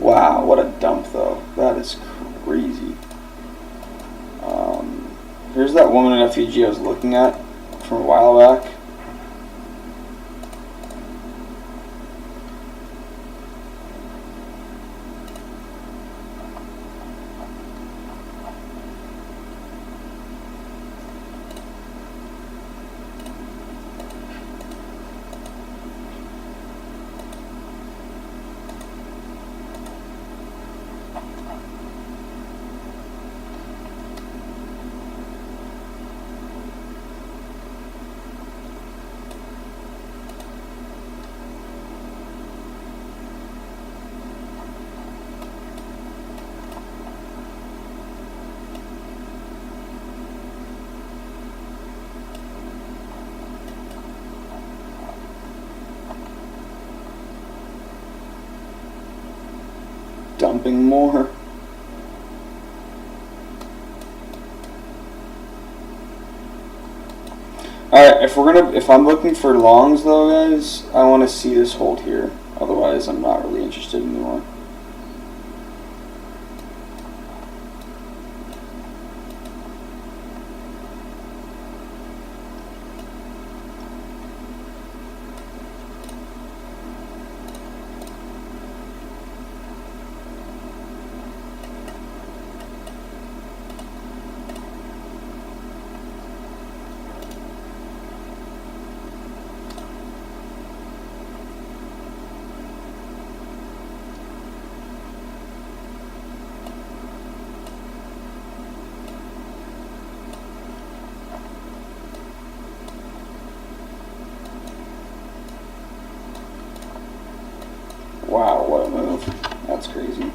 Wow, what a dump though. That is crazy. Here's that woman in FEG I was looking at from a while back. Dumping more. Alright, if I'm looking for longs though, guys, I want to see this hold here. Otherwise, I'm not really interested anymore. Wow, what a move. That's crazy.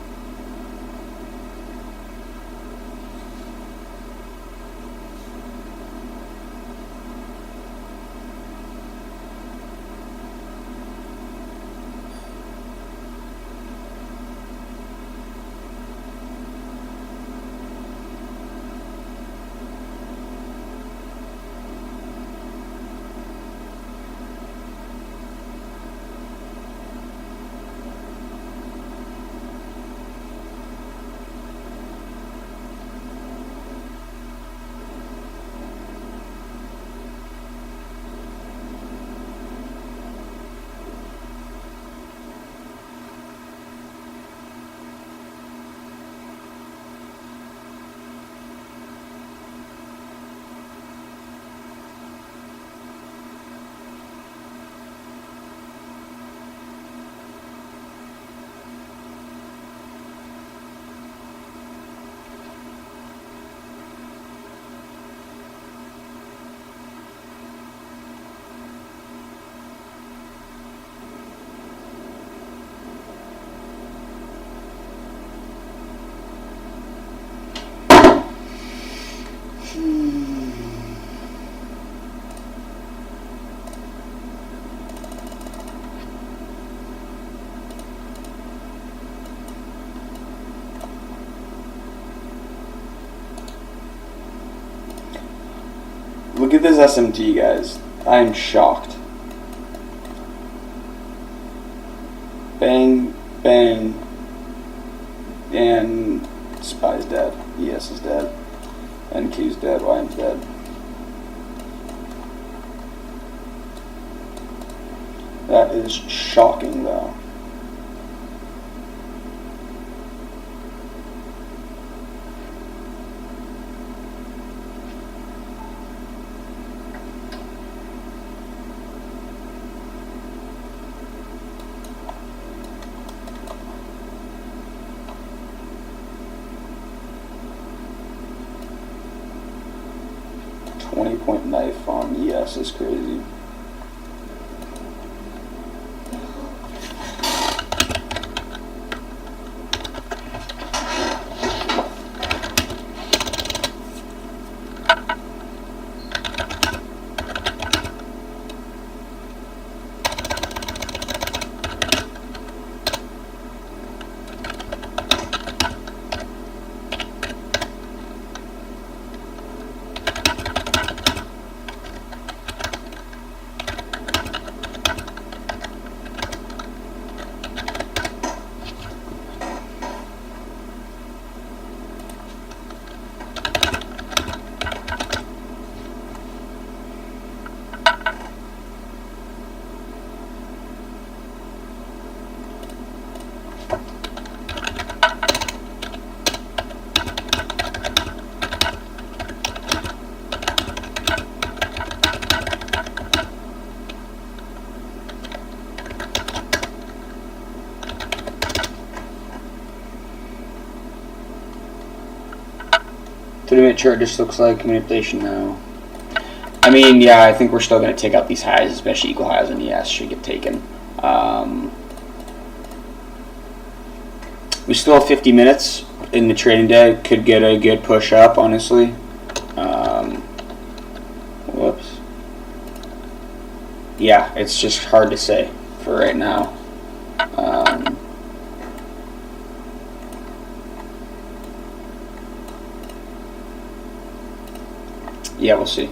Look at this SMT, guys. I am shocked. Bang, bang, and Spy's dead. ES is dead. NQ's dead. YM's dead. That is shocking, though. Point knife on ES is crazy. To sure, it just looks like manipulation now. I mean, yeah, I think we're still going to take out these highs, especially equal highs and ES should get taken. We still have 50 minutes in the trading day. Could get a good push up, honestly. Whoops. Yeah, it's just hard to say for right now. Yeah, we'll see.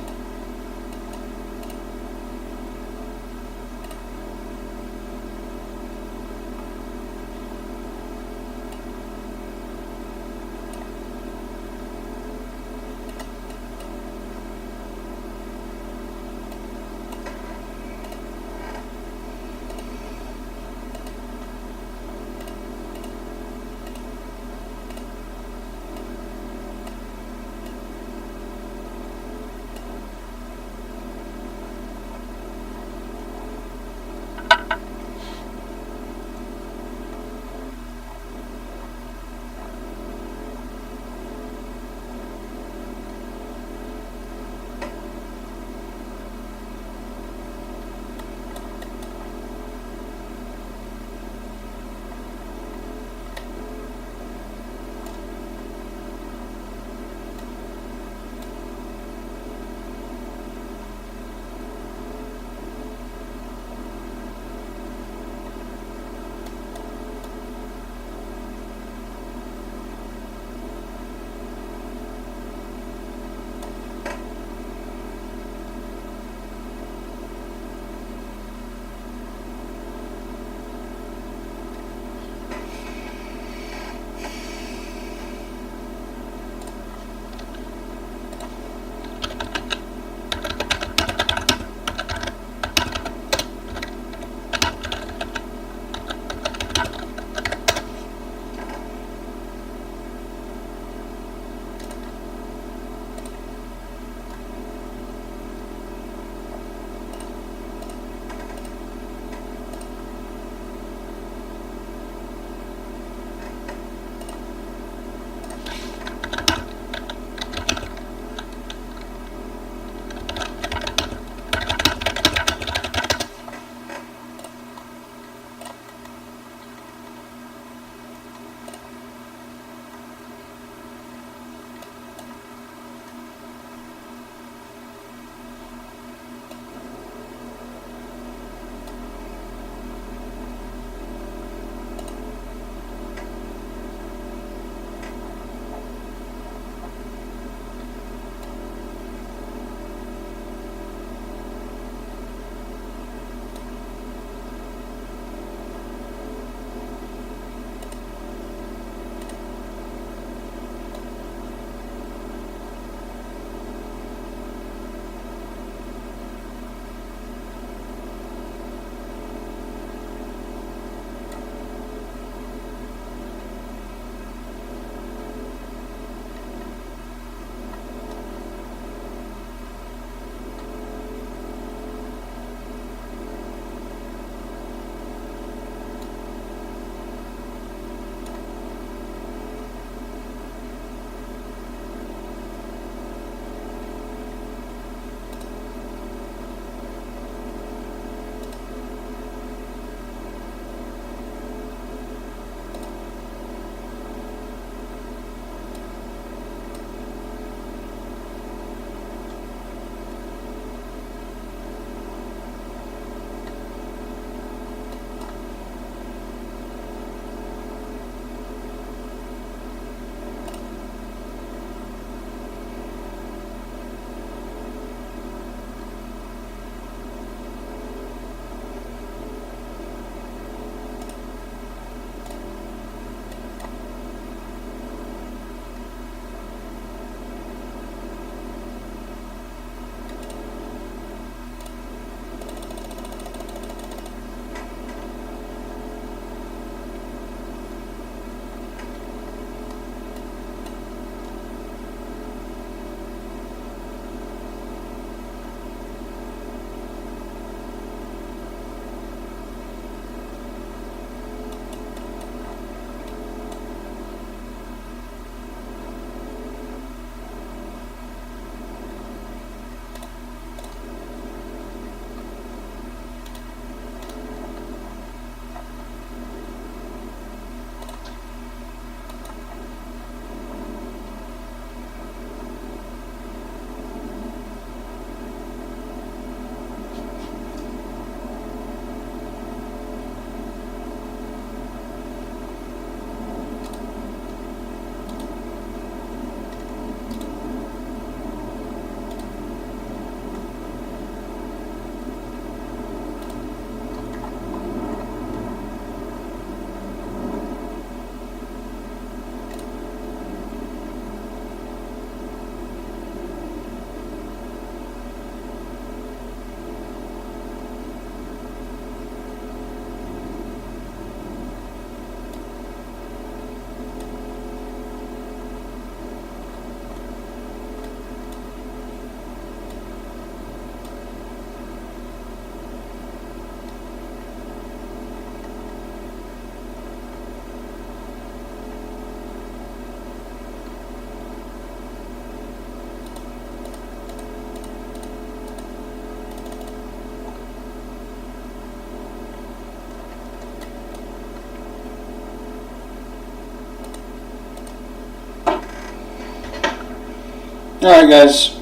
Alright, guys.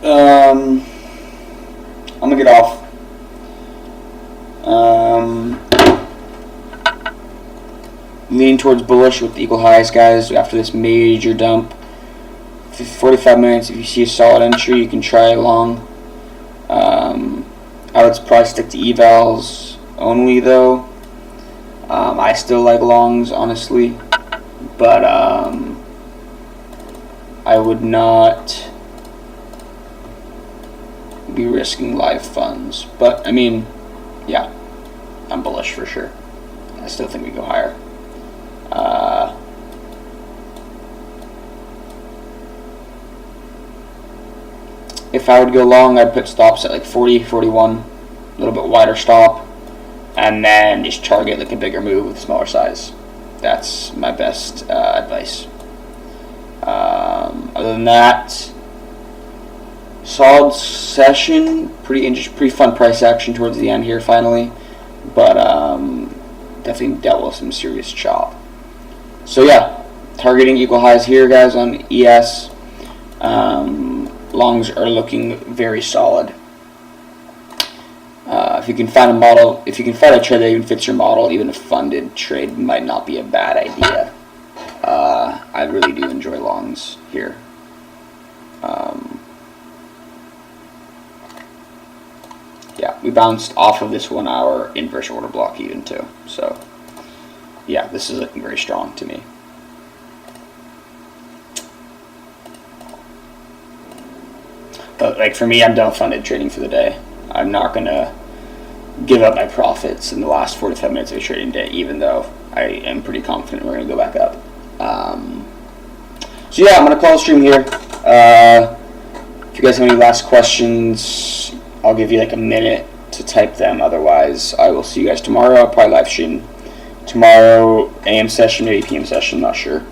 I'm gonna get off. Leaning towards bullish with equal highs, guys, after this major dump. 45 minutes, if you see a solid entry, you can try long. I would probably stick to evals only, though. I still like longs, honestly. But I would not be risking live funds. But, I mean, yeah, I'm bullish for sure. I still think we go higher. If I would go long, I'd put stops at like 40, 41, a little bit wider stop, and then just target like a bigger move with smaller size. That's my best advice. Other than that, solid session, pretty fun price action towards the end here finally, but definitely dealt with some serious chop. So yeah, targeting equal highs here, guys, on ES. Longs are looking very solid. If you can find a model, if you can find a trade that even fits your model, even a funded trade might not be a bad idea. I really do enjoy longs here. Yeah, we bounced off of this 1 hour inverse order block even too. So yeah, this is looking very strong to me. But like for me, I'm done funded trading for the day. I'm not gonna give up my profits in the last 45 minutes of a trading day, even though I am pretty confident we're gonna go back up. So yeah, I'm gonna call the stream here. If you guys have any last questions, I'll give you like a minute to type them. Otherwise, I will see you guys tomorrow. I'll probably live stream tomorrow, AM session, maybe PM session, not sure.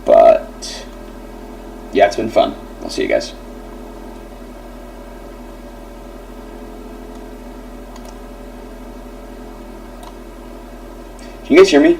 But yeah, it's been fun. I'll see you guys. Can you guys hear me?